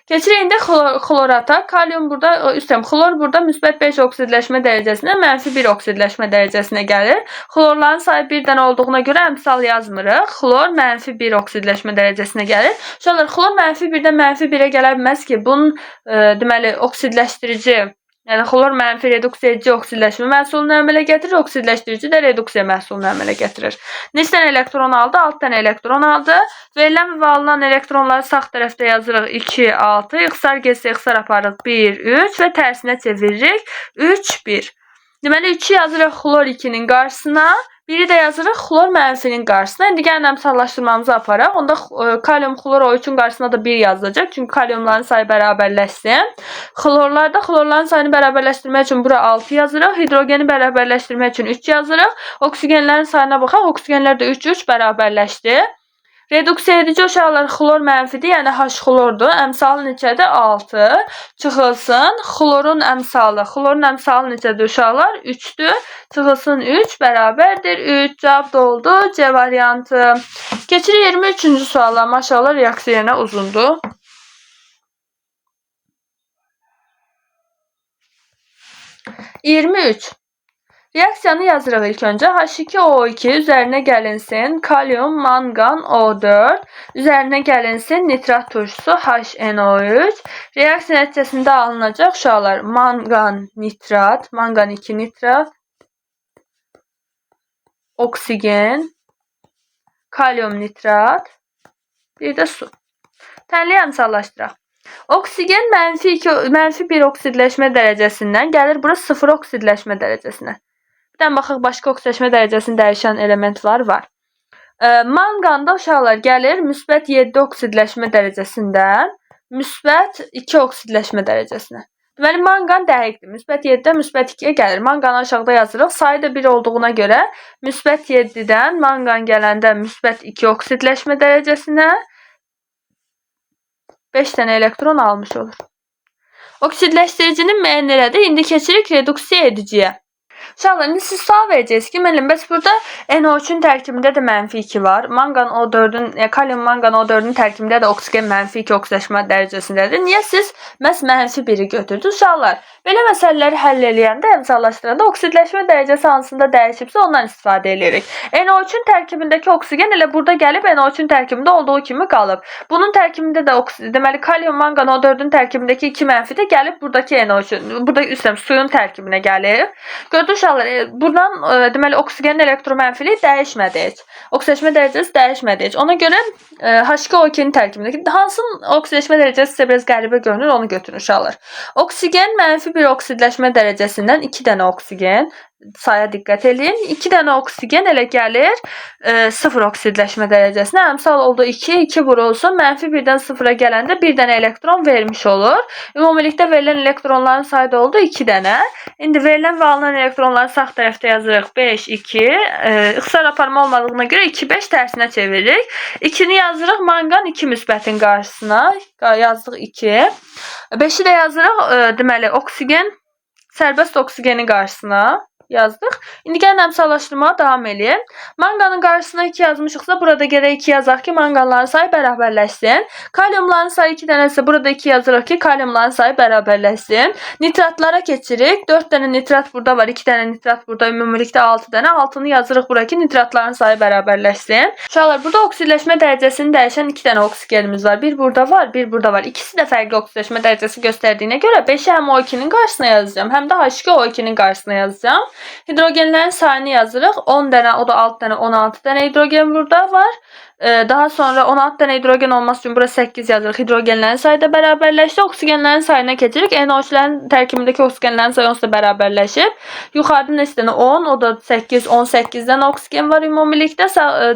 Keçirik indi xlorata. Kalium burada, xlor burada müsbət 5 oksidləşmə dərəcəsinə, -1 oksidləşmə dərəcəsinə gəlir. Xlorların sayı 1 dənə olduğuna görə əmsal yazmırıq. Xlor -1 oksidləşmə dərəcəsinə gəlir. Uşaqlar, xlor -1-dən -1-ə gələ bilməz ki, bunun deməli oksidləşdirici, yəni xlor mənfi reduksiya edici oksidləşmə məhsulunu əmələ gətirir, oksidləşdirici də reduksiya məhsulunu əmələ gətirir. Neçə dənə elektron aldı? 6 dənə elektron aldı. Verilən və alınan elektronları sağ tərəfdə yazırıq 2, 6. İxtisar getsə ixtisar aparırıq 1, 3 və tərsinə çeviririk 3, 1. Deməli 3'ü yazırıq xlor 2'nin qarşısına. Biri də yazırıq xlor -nin qarşısına. İndi gəlin əmsallaşdırmamızı aparaq. Onda kalium xlor O3'ün qarşısına da 1 yazılacaq. Çünki kaliumların sayı bərabərləşsin. Xlorların sayını bərabərləşdirmək üçün bura 6 yazırıq. Hidrogeni bərabərləşdirmək üçün 3 yazırıq. Oksigenlərin sayına baxaq. Oksigenlər də 3, 3 bərabərləşdi. Reduksiya edici uşaqlar xlor mənfidir, yəni H-xlordur. Əmsalı neçədir? 6. Çıxılsın. Xlorun əmsalı neçədir uşaqlar? 3'dür. Çıxılsın 3 bərabərdir 3. Cavab da oldu C variantı. Keçirik 23-cü suala. Maşallah reaksiya yerinə uzundur. 23. Reaksiyanı yazırıq ilk öncə. H2O2 üzərinə gəlinsin. Kalium, mangan, O4. Üzərinə gəlinsin. Nitrat turşusu HNO3. Reaksiya nəticəsində alınacaq uşaqlar. Mangan, nitrat. Mangan 2 nitrat. Oksigen. Kalium nitrat. Bir də su. Tənliyi əmsallaşdıraq. Oksigen -1 oksidləşmə dərəcəsindən gəlir bura 0 oksidləşmə dərəcəsinə. Bir də baxaq, başqa oksidləşmə dərəcəsini dəyişən elementlər var. Manganda uşaqlar gəlir müsbət 7 oksidləşmə dərəcəsindən müsbət 2 oksidləşmə dərəcəsinə. Deməli, mangan dəqiqdir. Müsbət 7-dən müsbət 2-yə gəlir. Manganı aşağıda yazırıq. Sayı da 1 olduğuna görə müsbət 7-dən mangan gələndə müsbət 2 oksidləşmə dərəcəsinə 5 dənə elektron almış olur. Oksidləşdiricinin müəyyən elədi. İndi keçirik reduksiya ediciyə. Uşaqlar, indi siz sual verəcəksiniz ki, müəllim, bəs burada NO3-ün tərkibində də -2 var. Mangan O4-ün, kalium mangan O4-ün tərkibində də oksigen -2 oksidləşmə dərəcəsindədir. Niyə siz məhz -1-i götürdünüz? Uşaqlar, belə məsələləri həll eləyəndə, əmsallaşdıranda oksidləşmə dərəcəsi hansında dəyişibsə ondan istifadə edirik. NO3-ün tərkibindəki oksigen elə burada gəlib NO3-ün tərkibində olduğu kimi qalıb. Bunun tərkibində də deməli kalium mangan O4-ün tərkibindəki 2 mənfi də gəlib buradakı NO3-ün, burada suyun tərkibinə gəlib. Gördünüz uşaqlar, buradan deməli oksigenin elektromənfiliyi dəyişmədi heç. Oksidləşmə dərəcəsi dəyişmədi heç. Ona görə H2O2-nin tərkibindəki hansının oksidləşmə dərəcəsi sizə biraz qəribə görünür, onu götürün uşaqlar. Oksigen -1 oksidləşmə dərəcəsindən 2 dənə oksigen Saya diqqət edin. 2 dənə oksigen elə gəlir 0 oksidləşmə dərəcəsinə. Əmsal oldu 2, 2 vurulsun. -1-dən 0-a gələndə 1 dənə elektron vermiş olur. Ümumilikdə verilən elektronların sayı da oldu 2 dənə. İndi verilən və alınan elektronları sağ tərəfdə yazırıq 5, 2. İxtisar aparma olmadığına görə 2, 5 tərsinə çeviririk. 2-ni yazırıq manqan 2 müsbətin qarşısına. Yazdıq 2. 5-i də yazırıq deməli oksigen, sərbəst oksigenin qarşısına yazdıq. İndi gəlin əmsallaşdırmağa davam edelim. Manqanın qarşısına 2 yazmışıqsa burada gərək 2 yazaq ki, manqanların sayı bərabərləşsin. Kaliumların sayı 2 dənəsə burada 2 yazırıq ki, kaliumların sayı bərabərləşsin. Nitratlara keçirik. 4 dənə nitrat burada var, 2 dənə nitrat burada, ümumilikdə 6 dənə. 6-nı yazırıq bura ki, nitratların sayı bərabərləşsin. Uşaqlar, burada oksidləşmə dərəcəsini dəyişən 2 dənə oksigenimiz var. Bir burada var, bir burada var. İkisi də fərqli oksidləşmə dərəcəsi göstərdiyinə görə 5-i həm O2-nin qarşısına yazacağım, həm də H2O2-nin qarşısına yazacağım. Hidrogenlərin sayını yazırıq. 10 dənə, o da 6 dənə, 16 dənə hidrogen burada var. Daha sonra 16 dənə hidrogen olması üçün bura 8 yazırıq. Hidrogenlərin sayı da bərabərləşdi. Oksigenlərin sayına keçirik. NO3-lərin tərkibindəki oksigenlərin sayı onsuz da bərabərləşib. Yuxarıda neçə dənə 10, o da 8, 18 dənə oksigen var ümumilikdə.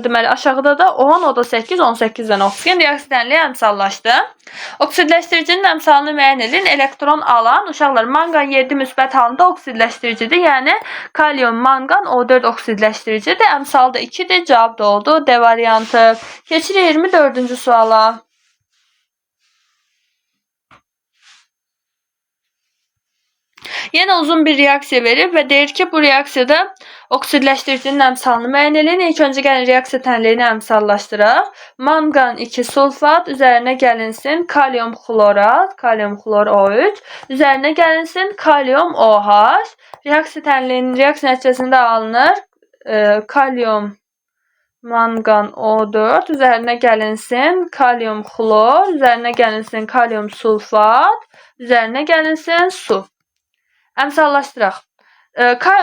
Deməli aşağıda da 10, o da 8, 18 dənə oksigen. Reaksiyanliyə əmsallaşdı. Oksidləşdiricinin əmsalını müəyyən edin. Elektron alan uşaqlar manqan 7 müsbət halında oksidləşdiricidir. Yəni kalium manqan O4 oksidləşdiricidir. Əmsalı da 2-dir. Cavab da oldu. D variantı. Keçirik 24-cü suala. Yenə uzun bir reaksiya verib və deyir ki, bu reaksiyada oksidləşdiricinin əmsalını müəyyən edin. İlk öncə gəlin reaksiya tənliyini əmsallaşdıraq. Manqan 2 sulfat üzərinə gəlinsin kalium xlorat, kalium xlor O3, üzərinə gəlinsin kalium OH. Reaksiya tənliyinin reaksiya nəticəsində alınır kalium manqan O4, üzərinə gəlinsin kalium xlor, üzərinə gəlinsin kalium sulfat, üzərinə gəlinsin su. Əmsallaşdıraq.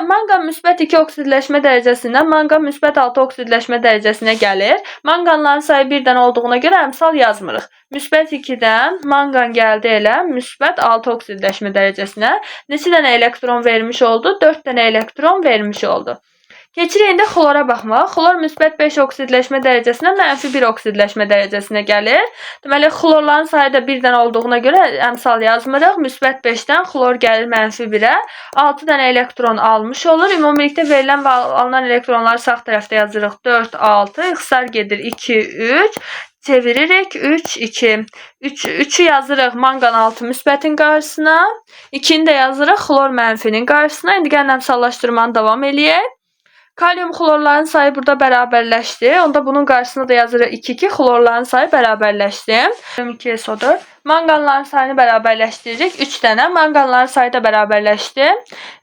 Manqan müsbət 2 oksidləşmə dərəcəsindən manqan müsbət 6 oksidləşmə dərəcəsinə gəlir. Manqanların sayı 1-dən olduğuna görə əmsal yazmırıq. Müsbət 2-dən manqan gəldi elə müsbət 6 oksidləşmə dərəcəsinə. Neçə dənə elektron vermiş oldu? 4 dənə elektron vermiş oldu. Keçirik indi xlora baxmağa. Xlor müsbət 5 oksidləşmə dərəcəsindən -1 oksidləşmə dərəcəsinə gəlir. Deməli, xlorların sayı da 1-dən olduğuna görə əmsal yazmırıq. Müsbət 5-dən xlor gəlir -1-ə. 6 dənə elektron almış olur. Ümumilikdə verilən və alınan elektronları sağ tərəfdə yazırıq. 4, 6, ixtisar gedir 2, 3. Çeviririk 3, 2. 3'ü yazırıq manqan 6 müsbətin qarşısına. 2-ni də yazırıq xlor -nin qarşısına. İndi gəlin əmsallaşdırmanı davam eləyək. Kalium xlorların sayı burada bərabərləşdi. Onda bunun qarşısına da yazırıq 2, 2. Xlorların sayı bərabərləşdi. 2 SO4. Manqanların sayını bərabərləşdiririk. 3 dənə. Manqanların sayı da bərabərləşdi.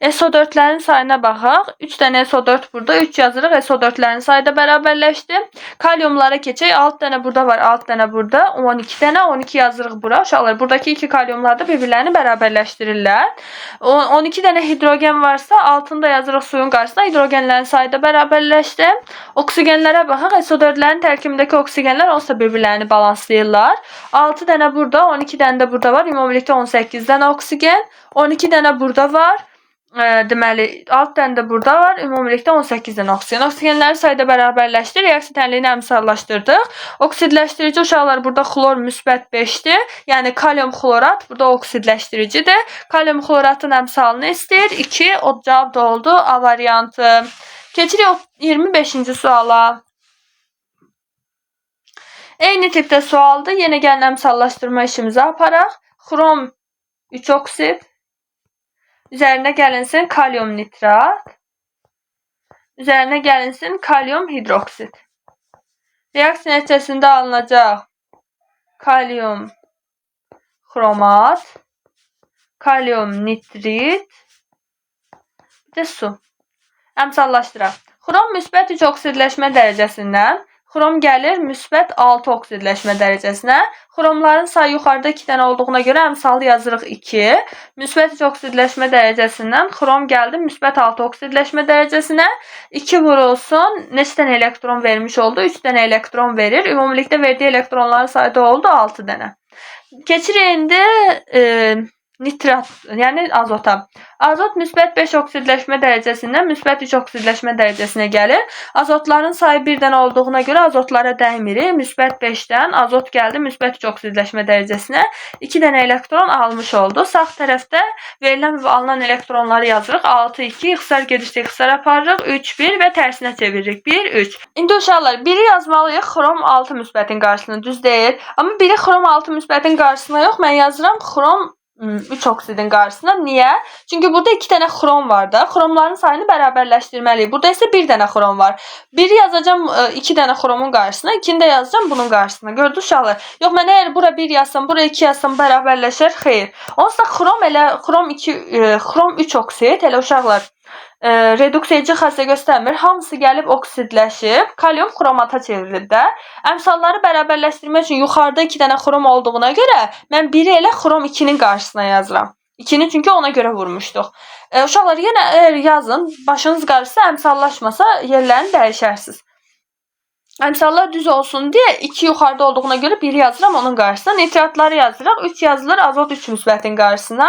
SO4'lərin sayına baxaq. 3 dənə SO4 burada. 3 yazırıq. SO4'lərin sayı da bərabərləşdi. Kaliumlara keçək. 6 dənə burada var. 6 dənə burada. 12 dənə. 12 yazırıq bura. Uşaqlar, buradakı 2 kaliumlar da bir-birlərini bərabərləşdirirlər. 12 dənə hidrogen varsa altında yazırıq suyun qarşısına. Hidrogenlərin sayı da bərabərləşdi. Oksigenlərə baxaq. SO4'lərin tərkibindəki oksigenlər onsuz da bir-birlərini balanslayırlar. 6 dənə burada, 12 dənə də burada var. Ümumilikdə 18 dənə oksigen. 12 dənə burada var. Deməli 6 dənə də burada var. Ümumilikdə 18 dənə oksigen. Oksigenlərin sayı da bərabərləşdi. Reaksiya tənliyini əmsallaşdırdıq. Oksidləşdirici uşaqlar burada xlor müsbət 5-dir. Yəni kalium xlorat burada oksidləşdiricidir. Kalium xloratın əmsalını istəyir. 2, o cavab da oldu. A variantı. Keçirik 25-ci suala. Eyni tipdə sualdır. Yenə gəlin əmsallaşdırma işimizi aparaq. Xrom 3 oksid. Üzərinə gəlinsin kalium nitrat. Üzərinə gəlinsin kalium hidroksid. Reaksiya nəticəsində alınacaq kalium xromat, kalium nitrit, bir də su. Əmsallaşdıraq. Xrom müsbət 3 oksidləşmə dərəcəsindən, xrom gəlir müsbət 6 oksidləşmə dərəcəsinə. Xromların sayı yuxarıda 2 dənə olduğuna görə əmsalı yazırıq 2. Müsbət 3 oksidləşmə dərəcəsindən xrom gəldi müsbət 6 oksidləşmə dərəcəsinə. 2 vurulsun. Neçə dənə elektron vermiş oldu? 3 dənə elektron verir. Ümumilikdə verdiyi elektronların sayı da oldu 6 dənə. Keçirik indi nitrat, yəni azota. Azot müsbət 5 oksidləşmə dərəcəsindən müsbət 3 oksidləşmə dərəcəsinə gəlir. Azotların sayı 1 dənə olduğuna görə azotlara dəymirik. Müsbət 5-dən azot gəldi müsbət 3 oksidləşmə dərəcəsinə. 2 dənə elektron almış oldu. Sağ tərəfdə verilən və alınan elektronları yazırıq. 6, 2, ixtisar gedişdə ixtisar aparırıq. 3, 1 və tərsinə çeviririk. 1, 3. İndi uşaqlar, 1-i yazmalıyıq xrom 6 müsbətin qarşısına, düz deyil. Amma 1-i xrom 6 müsbətin qarşısına yox, mən yazıram xrom 3 oksidin qarşısına. Niyə? Çünki burada 2 dənə xrom var da. Xromların sayını bərabərləşdirməliyik. Burada isə 1 dənə xrom var. 1-i yazacağam 2 dənə xromun qarşısına, 2-ni də yazacağam bunun qarşısına. Gördünüz uşaqlar? Yox, mən əgər bura 1 yazsam, bura 2 yazsam bərabərləşər? Xeyr. Onsuz da xrom 3 oksid, elə uşaqlar reduksiya edici xassəyə göstərmir. Hamısı gəlib oksidləşib, kalium xromata çevrilir də. Əmsalları bərabərləşdirmək üçün yuxarıda 2 dənə xrom olduğuna görə mən 1-i elə xrom 2-nin qarşısına yazıram. 2-ni çünki ona görə vurmuşduq. Uşaqlar, yenə əgər yazın, başınız qarışsa, əmsallaşmasa yerlərini dəyişərsiniz. Əmsallar düz olsun deyə 2 yuxarıda olduğuna görə 1 yazıram onun qarşısına. Nitratları yazırıq. 3 yazılır azot 3 müsbətin qarşısına.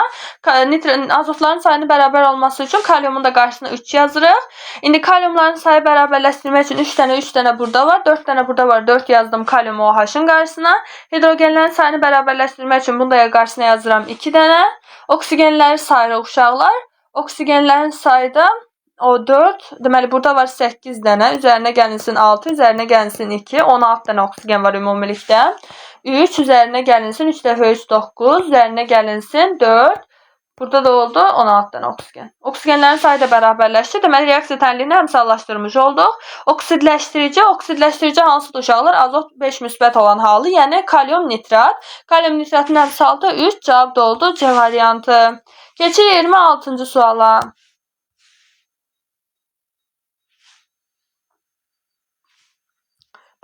Azotların sayını bərabər olması üçün kaliumun da qarşısına 3 yazırıq. İndi kaliumların sayı bərabərləşdirmək üçün 3 dənə burada var, 4 dənə burada var. 4 yazdım kalium OH-ın qarşısına. Hidrogenlərin sayını bərabərləşdirmək üçün bunu da qarşısına yazıram 2 dənə. Oksigenləri sayırıq uşaqlar. Oksigenlərin sayı da o 4, deməli burada var 8 dənə, üzərinə gəlinsin 6, üzərinə gəlinsin 2, 16 dənə oksigen var ümumilikdə. 3, üzərinə gəlinsin 3 dəfə 3, 9, üzərinə gəlinsin 4, burada da oldu 16 dənə oksigen. Oksigenlərin sayı da bərabərləşdi, deməli reaksiya tənliyini əmsallaşdırmış olduq. Oksidləşdirici hansıdır uşaqlar? Azot 5 müsbət olan halı, yəni kalium nitrat. Kalium nitratın əmsalı da 3, cavab da oldu C variantı. Keçirik 26-cı suala.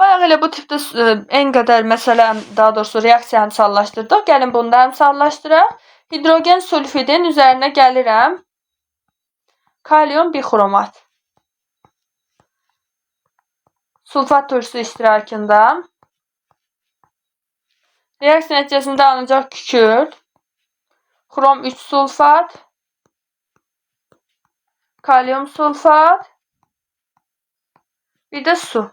Bayaq elə bu tipdə en qədər məsələ, daha doğrusu reaksiya əmsallaşdırdıq. Gəlin bunu da əmsallaşdıraq. Hidrogen sulfidin üzərinə gəlirəm. Kalium bixromat. Sulfat turşusu iştirakında. Reaksiya nəticəsində alınacaq kükürt. Xrom 3 sulfat. Kalium sulfat. Bir də su.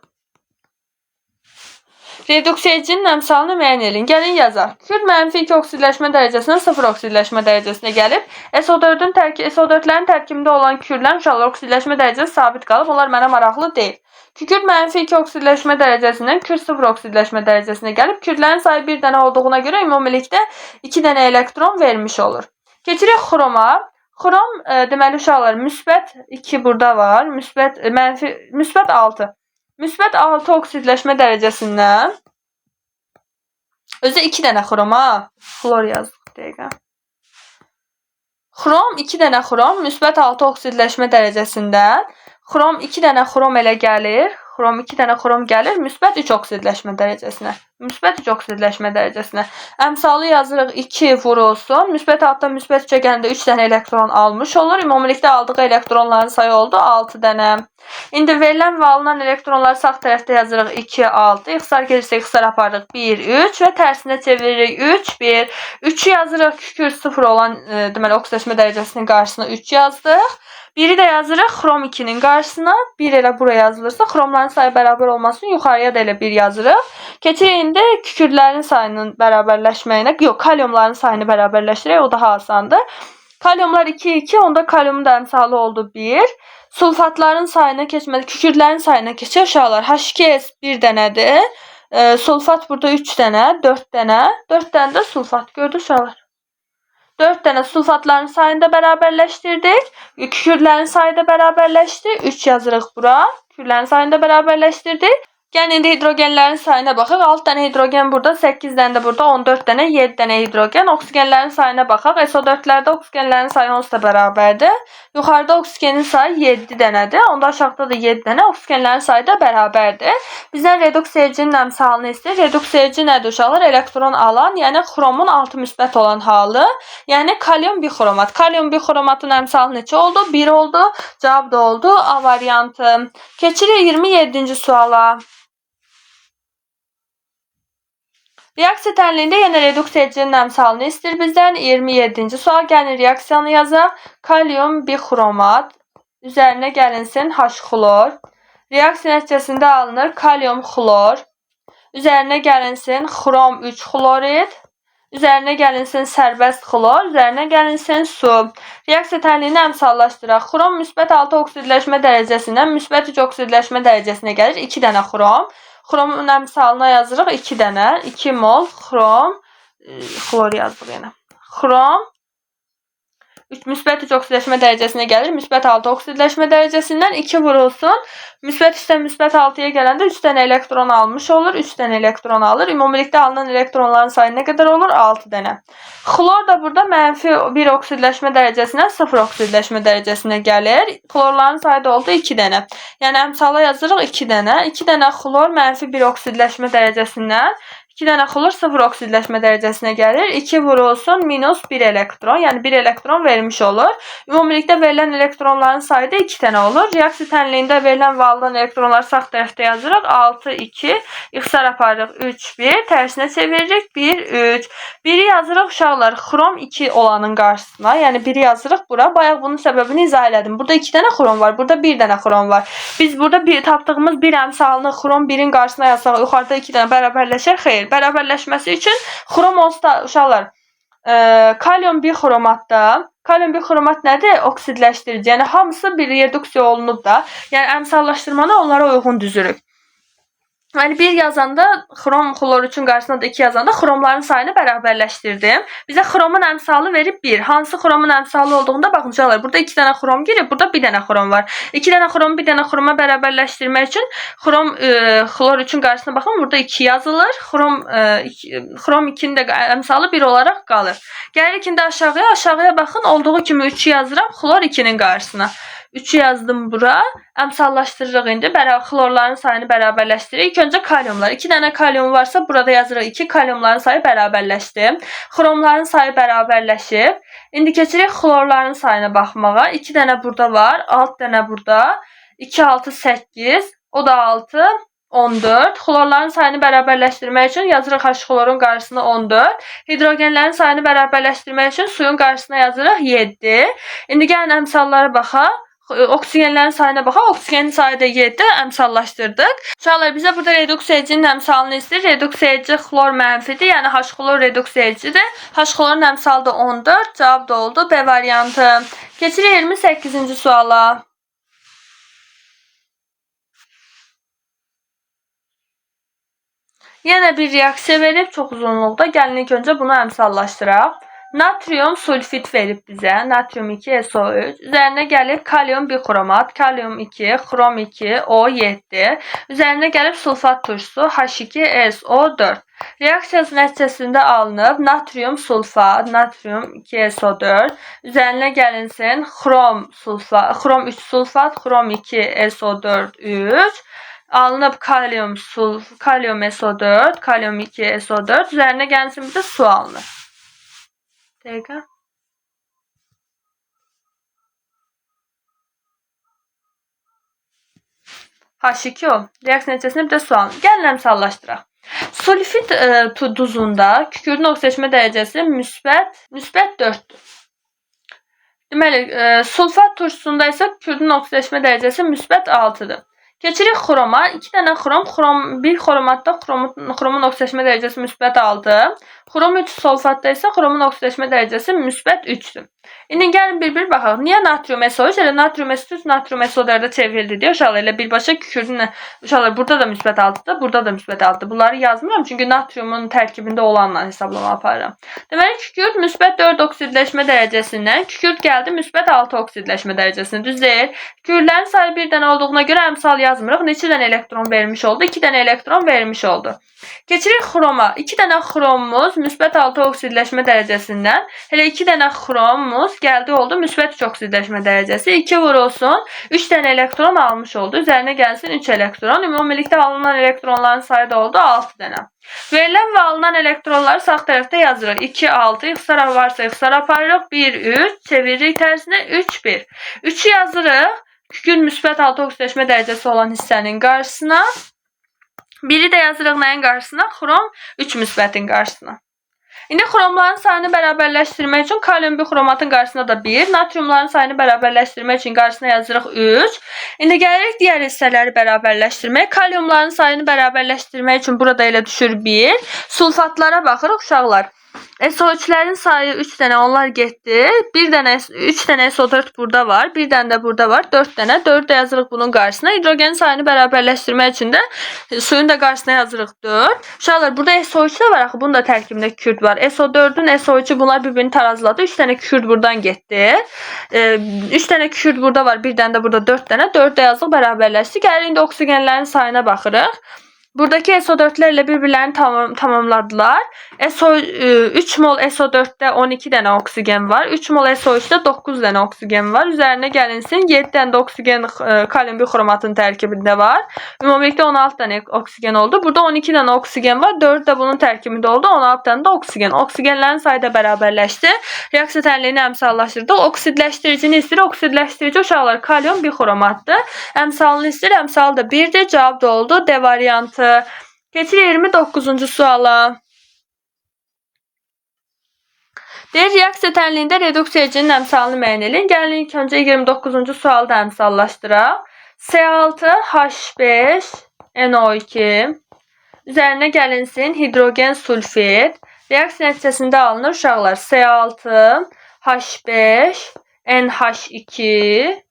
Reduksiya edicinin əmsalını müəyyən edin. Gəlin yazaq. Kükürt mənfi 2 oksidləşmə dərəcəsindən 0 oksidləşmə dərəcəsinə gəlib. SO4-lərin tərkibində olan kükürtlərin uşaqlar oksidləşmə dərəcəsi sabit qalıb. Onlar mənə maraqlı deyil. Kükürt mənfi 2 oksidləşmə dərəcəsindən kükürt 0 oksidləşmə dərəcəsinə gəlib. Kükürtlərin sayı 1 dənə olduğuna görə ümumilikdə 2 dənə elektron vermiş olur. Keçirik xroma. Xrom deməli uşaqlar müsbət 2 burada var. Müsbət 6. Müsbət 6 oksidləşmə dərəcəsindən özü 2 dənə xroma, xlor yazdıq dəqiqə. Xrom 2 dənə xrom, müsbət 6 oksidləşmə dərəcəsindən xrom 2 dənə xrom elə gəlir. Xrom 2 dənə xrom gəlir müsbət 3 oksidləşmə dərəcəsinə. Müsbət 3 oksidləşmə dərəcəsinə. Əmsalı yazırıq 2 vurulsun. Müsbət 6-dan müsbət 3-ə gələndə 3 dənə elektron almış olur. Ümumilikdə aldığı elektronların sayı oldu 6 dənə. İndi verilən və alınan elektronları sağ tərəfdə yazırıq 2, 6. İxtisar gedirsə ixtisar aparırıq 1, 3 və tərsinə çeviririk 3, 1. 3-ü yazırıq kükürt 0 olan deməli oksidləşmə dərəcəsinin qarşısına 3 yazdıq. 1-i də yazırıq xrom 2-nin qarşısına. 1 elə buraya yazılırsa, xromların sayı bərabər olması üçün yuxarıya da elə 1 yazırıq. Keçirik indi kükürdlərin sayının bərabərləşməyinə. Yox, kaliumların sayını bərabərləşdirək, o daha asandır. Kaliumlar 2, 2, onda kaliumun da əmsalı oldu 1. Sulfatların sayına keçməli, kükürdlərin sayına keçir uşaqlar. H2S 1 dənədir. Sulfat burada 3 dənə, 4 dənə. 4 dənə də sulfat. Gördünüz uşaqlar? 4 dənə sulfatların sayını da bərabərləşdirdik. Kükürdlərin sayı da bərabərləşdi. 3 yazırıq bura. Kükürdlərin sayını da bərabərləşdirdik. Gəlin indi hidrogenlərin sayına baxaq. 6 dənə hidrogen burada, 8 dənə də burada, 14 dənə, 7 dənə hidrogen. Oksigenlərin sayına baxaq. SO4-lərdə oksigenlərin sayı onsuz da bərabərdir. Yuxarıda oksigenin sayı 7 dənədir. Onda aşağıda da 7 dənə. Oksigenlərin sayı da bərabərdir. Bizdən reduksiya edicinin əmsalını istəyir. Reduksiya edici nədir uşaqlar? Elektron alan, yəni xromun 6 müsbət olan halı. Yəni kalium bixromat. Kalium bixromatın əmsalı neçə oldu? 1 oldu. Cavab da oldu A variantı. Keçirik 27-ci suala. Reaksiya tənliyində yenə reduksiya edicinin əmsalını istəyir bizdən. 27-ci sual gəlin reaksiyanı yazaq. Kalium bixromat üzərinə gəlinsin H-xlor. Reaksiya nəticəsində alınır kalium xlor. Üzərinə gəlinsin xrom 3 xlorid. Üzərinə gəlinsin sərbəst xlor, üzərinə gəlinsin su. Reaksiya tənliyini əmsallaşdıraq. Xrom müsbət 6 oksidləşmə dərəcəsindən müsbət 3 oksidləşmə dərəcəsinə gəlir. 2 dənə xrom. Xromun əmsalına yazırıq 2 dənə. 2 mol xrom. Xlor yazdıq yenə. Xrom müsbət 3 oksidləşmə dərəcəsinə gəlir. Müsbət 6 oksidləşmə dərəcəsindən 2 vurulsun. Müsbət 3-dən müsbət 6-ya gələndə 3 dənə elektron almış olur. 3 dənə elektron alır. Ümumilikdə alınan elektronların sayı nə qədər olur? 6 dənə. Xlor da burada mənfi 1 oksidləşmə dərəcəsindən 0 oksidləşmə dərəcəsinə gəlir. Xlorların sayı da oldu 2 dənə. Yəni əmsala yazırıq 2 dənə. 2 dənə xlor mənfi 1 oksidləşmə dərəcəsindən 2 dənə xlor 0 oksidləşmə dərəcəsinə gəlir. 2 vurulsun minus 1 elektron. Yəni 1 elektron vermiş olur. Ümumilikdə verilən elektronların sayı da 2 dənə olur. Reaksiya tənliyində verilən və alınan elektronları sağ tərəfdə yazırıq. 6, 2. İxtisar aparırıq. 3, 1. Tərsinə çeviririk. 1, 3. 1-i yazırıq uşaqlar. Xrom 2 olanın qarşısına. Yəni 1-i yazırıq bura. Bayaq bunun səbəbini izah elədim. Burada 2 dənə xrom var. Burada 1 dənə xrom var. Biz burada tapdığımız bir əmsalını xrom 1-in qarşısına yazsaq yuxarıda 2 dənə bərabərləşər. Xeyr. Bərabərləşməsi üçün xrom olsa uşaqlar kalium bixromatda kalium bixromat nədir? Oksidləşdirici. Yəni hamısı bir reduksiya olunub da. Yəni əmsallaşdırmanı onlara uyğun düzürük. Yəni 1 yazanda xrom xlor üçün qarşısına da 2 yazanda xromların sayını bərabərləşdirdim. Bizə xromun əmsalı verib 1. Hansı xromun əmsalı olduğunda baxın uşaqlar. Burada 2 dənə xrom girib, burada 1 dənə xrom var. 2 dənə xromu 1 dənə xroma bərabərləşdirmək üçün xlor üçün qarşısına baxın. Burada 2 yazılır. Xrom 2-nin də əmsalı 1 olaraq qalır. Gəlirik indi aşağıya. Aşağıya baxın. Olduğu kimi 3'ü yazıram xlor 2-nin qarşısına. 3'ü yazdım bura. Əmsallaşdırırıq indi. Xlorların sayını bərabərləşdiririk. İlk öncə kaliumlar. 2 dənə kalium varsa burada yazırıq 2. Kaliumların sayı bərabərləşdi. Xromların sayı bərabərləşib. İndi keçirik xlorların sayına baxmağa. 2 dənə burada var. 6 dənə burada. 2, 6, 8. O da 6. 14. Xlorların sayını bərabərləşdirmək üçün yazırıq H-xlorun qarşısına 14. Hidrogenlərin sayını bərabərləşdirmək üçün suyun qarşısına yazırıq 7. İndi gəlin əmsallara baxaq. Oksigenlərin sayına baxaq. Oksigenin sayı da 7. Əmsallaşdırdıq. Uşaqlar bizə burada reduksiya edicinin əmsalını istəyir. Reduksiya edici xlor mənfidir. Yəni H-xlor reduksiya edicidir. H-xlorun əmsalı da 14. Cavab da oldu B variantı. Keçirik 28-ci suala. Yenə bir reaksiya verib çox uzunluqda. Gəlin ilk öncə bunu əmsallaşdıraq. Natrium sulfit verib bizə. Natrium 2 SO3. Üzərinə gəlib kalium bixromat. Kalium 2, xrom 2, O7. Üzərinə gəlib sulfat turşusu H2SO4. Reaksiya nəticəsində alınıb natrium sulfat, natrium 2SO4. Üzərinə gəlinsin xrom 3 sulfat, xrom 2 SO4 3. Alınıb kalium SO4, kalium 2 SO4. Üzərinə gəlinsin bizə su alınır. Dəqiqə. H2O. Reaksiya nəticəsində bir də su alınır. Gəlin əmsallaşdıraq. Sulfit duzunda kükürdün oksidaşma dərəcəsi müsbət 4'dür. Deməli, sulfat turşusunda isə kükürdün oksidaşma dərəcəsi müsbət 6'dır. Keçirik xroma. 2 dənə bir xromatda xromun oksidaşma dərəcəsi müsbət 6. Xrom 3 sulfatda isə xromun oksidaşma dərəcəsi müsbət 3'dür. İndi gəlin bir baxaq. Niyə natrium SO3 elə natrium SO3 natrium SO4'ə çevrildi deyə uşaqlar elə birbaşa kükürdün uşaqlar burada da müsbət 6'dır, burada da müsbət 6'dır. Bunları yazmıram çünki natriumun tərkibində olanla hesablama aparıram. Deməli kükürd müsbət 4 oksidləşmə dərəcəsindən kükürd gəldi müsbət 6 oksidləşmə dərəcəsinə. Düz deyil. Kükürdlərin sayı bir dənə olduğuna görə əmsal yazmırıq. Neçə dənə elektron vermiş oldu? 2 dənə elektron vermiş oldu. Keçirik xroma. 2 dənə xromumuz müsbət 6 oksidləşmə dərəcəsindən. Hələ 2 dənə xromumuz gəldi oldu müsbət 3 oksidləşmə dərəcəsi. 2 vurulsun. 3 dənə elektron almış oldu. Üzərinə gəlsin 3 elektron. Ümumilikdə alınan elektronların sayı da oldu 6 dənə. Verilən və alınan elektronları sağ tərəfdə yazırıq. 2, 6, ixtisar varsa ixtisar aparırıq. 1, 3, çeviririk tərsinə 3, 1. 3'ü yazırıq. Kükürt müsbət 6 oksidləşmə dərəcəsi olan hissənin qarşısına. Biri də yazırıq nəyin qarşısına? Xrom 3 müsbətin qarşısına. İndi xromların sayını bərabərləşdirmək üçün kalium bixromatın qarşısına da 1, natriumların sayını bərabərləşdirmək üçün qarşısına yazırıq 3. İndi gəlirik digər hissələri bərabərləşdirmək. Kaliumların sayını bərabərləşdirmək üçün burada elə düşür 1. Sulfatlara baxırıq uşaqlar. SO3'lerin sayı 3 tane, onlar getdi. 3 tane SO4 burada var. Bir tane de burada var. 4 tane. 4 de yazırıq bunun qarşısına. Hidrogen sayını bərabərləşdirmək üçün də suyun da qarşısına yazırıq 4. Uşaqlar burada SO3 də var. Axı bunun da tərkibində kükürt var. SO4'ün SO3'ü bunlar birbirini tarazladı. 3 tane kükürt buradan getdi. 3 tane kükürt burada var. Bir tane de burada 4 tane. 4 de yazıq bərabərləşdi. Gəlir indi oksigenlərin sayına baxırıq. Buradaki SO4'lerle birbirlerini tamamladılar. 3 mol SO4'te 12 tane oksigen var. 3 mol SO3'te 9 tane oksigen var. Üzerine gelinsin 7 tane de oksigen kalium bixromatın tərkibində var. Ümumilikdə 16 tane oksigen oldu. Burada 12 tane oksigen var. 4 de bunun tərkibində oldu. 16 tane de oksigen. Oksigenlerin sayı da bərabərləşdi. Reaksiya tənliyini əmsallaşdırdı. Oksidləşdiricini istəyir. Oksidləşdirici uşaqlar kalium bixromatdır. Əmsalını istəyir. Əmsalı da 1'dir. Cavab da oldu. D variantı. Keçirik 29-cu suala. Deyir, reaksiya tənliyində reduksiyacının əmsalını müəyyən edin. Gəlin ilk öncə 29-cu sualı da əmsallaşdıraq. C6H5NO2 üzərinə gəlinsin hidrogen sulfid. Reaksiya nəticəsində alınır uşaqlar. C6H5NH2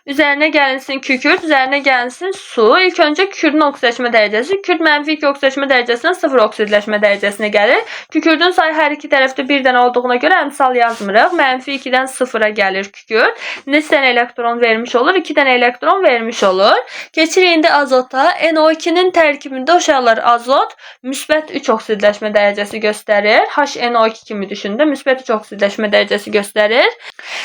üzerine gelinsin kükürt, üzerine gelinsin su. İlk önce kükürdün oksidləşmə dərəcəsi. Kükürt mənfi 2 oksidləşmə dərəcəsindən 0 oksidləşmə dərəcəsinə gəlir. Kükürdün sayı hər iki tərəfdə 1 dənə olduğuna görə əmsal yazmırıq. Mənfi 2-dən 0-a gəlir kükürt. Neçə dənə elektron vermiş olur? 2 dənə elektron vermiş olur. Keçirik indi azota. NO2-nin tərkibində uşaqlar azot müsbət 3 oksidləşmə dərəcəsi göstərir. HNO2 kimi düşündü. Müsbət 3 oksidləşmə dərəcəsi göstərir.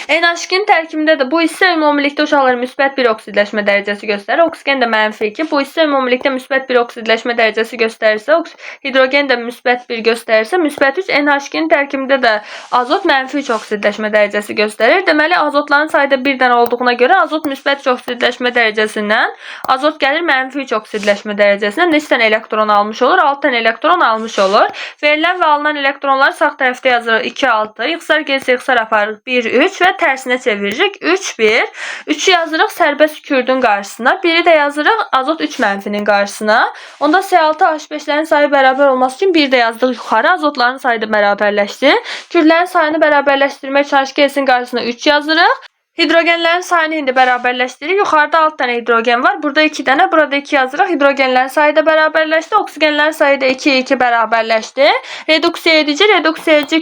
NH2-nin tərkibində də bu hissə ümumilikdə uşaqlar müsbət 1 oksidləşmə dərəcəsi göstərir. Oksigen də mənfi 2. Bu hissə ümumilikdə müsbət 1 oksidləşmə dərəcəsi göstərirsə, hidrogen də müsbət 1 göstərirsə, müsbət 3 NH2-nin tərkibində də azot mənfi 3 oksidləşmə dərəcəsi göstərir. Deməli, azotların sayda 1 dənə olduğuna görə azot müsbət 3 oksidləşmə dərəcəsindən, azot gəlir mənfi 3 oksidləşmə dərəcəsindən neçə dənə elektron almış olur? 6 dənə elektron almış olur. Verilən və alınan elektronlar sağ tərəfdə yazırıq 2, 6. İxtisar gəlsə ixtisar aparırıq 1, 3 və tərsinə çeviririk 3, 1. 3'ü yazırıq sərbəst kükürdün qarşısına. 1'i də yazırıq azot 3 mənfinin qarşısına. Onda C6H5'lerin sayı bərabər olması üçün 1 də yazdıq yuxarı. Azotların sayı da bərabərləşdi. Kükürdlərin sayını bərabərləşdirmək üçün H2S'in qarşısına 3 yazırıq. Hidrogenlərin sayını indi bərabərləşdiririk. Yuxarıda 6 tane hidrogen var. Burada 2 tane, burada 2 yazırıq. Hidrogenlərin sayı da bərabərləşdi. Oksigenlərin sayı da 2, 2 bərabərləşdi. Reduksiya edici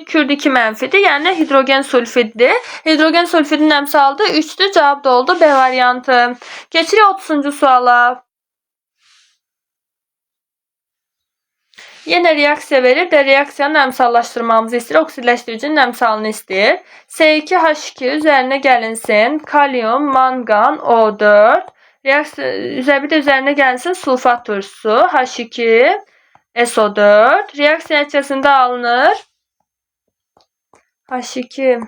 kükürd 2 mənfidir. Yəni hidrogen sulfiddir. Hidrogen sulfidin əmsalı da 3'dür. Cavab da oldu B variantı. Keçirik 30-cu suala. Yenə reaksiya verir də reaksiyanın əmsallaşdırmamızı istəyir. Oksidləşdiricinin əmsalını istəyir. C2H2 üzərinə gəlinsin kalium, mangan, O4. Bir də üzərinə gəlinsin sulfat turşusu H2, SO4. Reaksiya nəticəsində alınır H2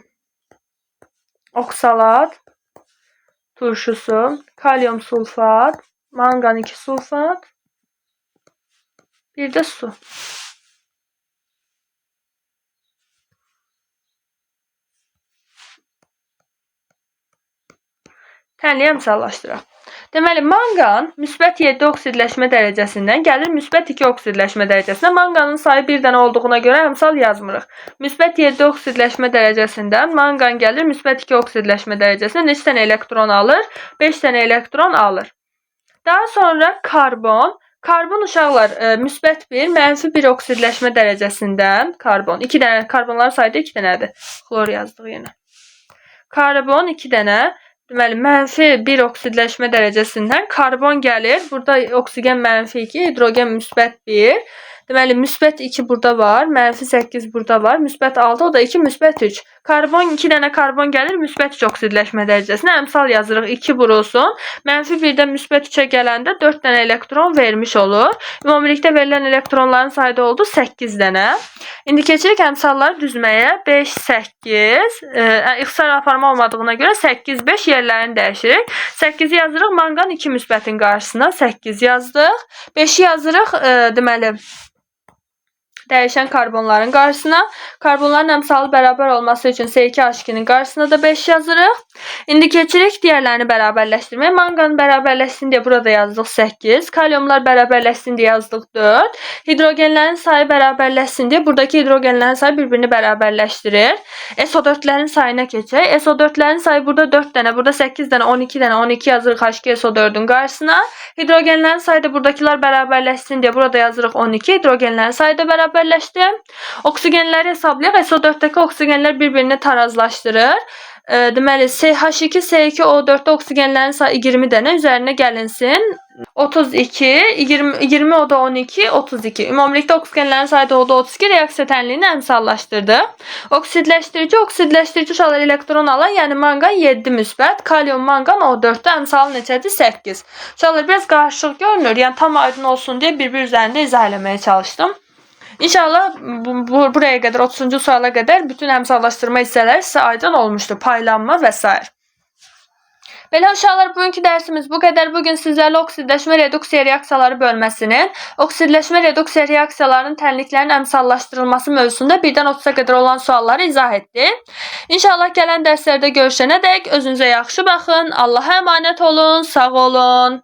oksalat turşusu, kalium sulfat, mangan 2 sulfat. Bir de su. Tənliyi əmsallaşdıraq. Deməli, mangan müsbət 7 oksidləşmə dərəcəsindən gəlir müsbət 2 oksidləşmə dərəcəsinə. Manganın sayı 1 dənə olduğuna görə əmsal yazmırıq. Müsbət 7 oksidləşmə dərəcəsindən mangan gəlir müsbət 2 oksidləşmə dərəcəsinə. Neçə dənə elektron alır? 5 dənə elektron alır. Daha sonra karbon. Karbon uşaqlar müsbət 1, mənfi 1 oksidləşmə dərəcəsindən karbon. 2 dənə, karbonların sayı da 2 dənədir. Xlor yazdıq yenə. Karbon 2 dənə. Deməli, mənfi 1 oksidləşmə dərəcəsindən karbon gəlir. Burada oksigen mənfi 2, hidrogen müsbət 1. Deməli, müsbət 2 burada var, mənfi 8 burada var, müsbət 6, o da 2, müsbət 3. Karbon 2 dənə karbon gəlir, müsbət 3 oksidləşmə dərəcəsinə. Əmsal yazırıq, 2 vurulsun. Mənfi 1-dən müsbət 3-ə gələndə 4 dənə elektron vermiş olur. Ümumilikdə verilən elektronların sayı da oldu 8 dənə. İndi keçirik əmsalları düzməyə. 5, 8, ixtisar aparma olmadığına görə 8, 5 yerlərini dəyişirik. 8-i yazırıq, manqan 2 müsbətin qarşısına 8 yazdıq. 5-i yazırıq, deməli, dəyişən karbonların qarşısına. Karbonların əmsalı bərabər olması üçün C2H2-nin qarşısına da 5 yazırıq. İndi keçirik digərlərini bərabərləşdirməyə. Manqanı bərabərləşsin deyə burada yazdıq 8. Kalyumlar bərabərləşsin deyə yazdıq 4. Hidrogenlərin sayı bərabərləşsin deyə buradakı hidrogenlərin sayı bir-birini bərabərləşdirir. SO4-lərin sayına keçək. SO4-lərin sayı burada 4 dənə, burada 8 dənə, 12 dənə, 12 yazırıq H2SO4-ün qarşısına. Hidrogenlərin sayı da buradakilar bərabərləşsin deyə burada yazırıq 12. Hidrogenlərin sayı da bərabərləşdi. Oksigenləri hesablayaq. SO4-dəki oksigenlər bir-birini tarazlaşdırır. Deməli, H2, C2, O4-də oksigenlərin sayı 20 dənə üzərinə gəlinsin. 32, 20 o da 12, 32. Ümumilikdə oksigenlərin sayı da oldu 32, reaksiya tənliyini əmsallaşdırdı. Oksidləşdirici uşaqlar elektron alan, yəni manqan 7 müsbət, kalyum manqan O4-də əmsalı neçədir? 8. Uşaqlar biraz qarışıq görünür, yəni tam aydın olsun deyə bir-bir üzərində izah eləməyə çalışdım. İnşallah buraya qədər 30-cu suala qədər bütün əmsallaşdırma hissələri sizə aydın olmuşdur. Paylanma və s. Belə uşaqlar, bugünkü dərsimiz bu qədər. Bugün sizlərlə oksidləşmə reduksiya reaksiyaları bölməsinin, oksidləşmə reduksiya reaksiyalarının tənliklərin əmsallaşdırılması mövzusunda 1-dən 30-a qədər olan sualları izah etdik. İnşallah gələn dərslərdə görüşənədək özünüzə yaxşı baxın. Allaha əmanət olun, sağ olun.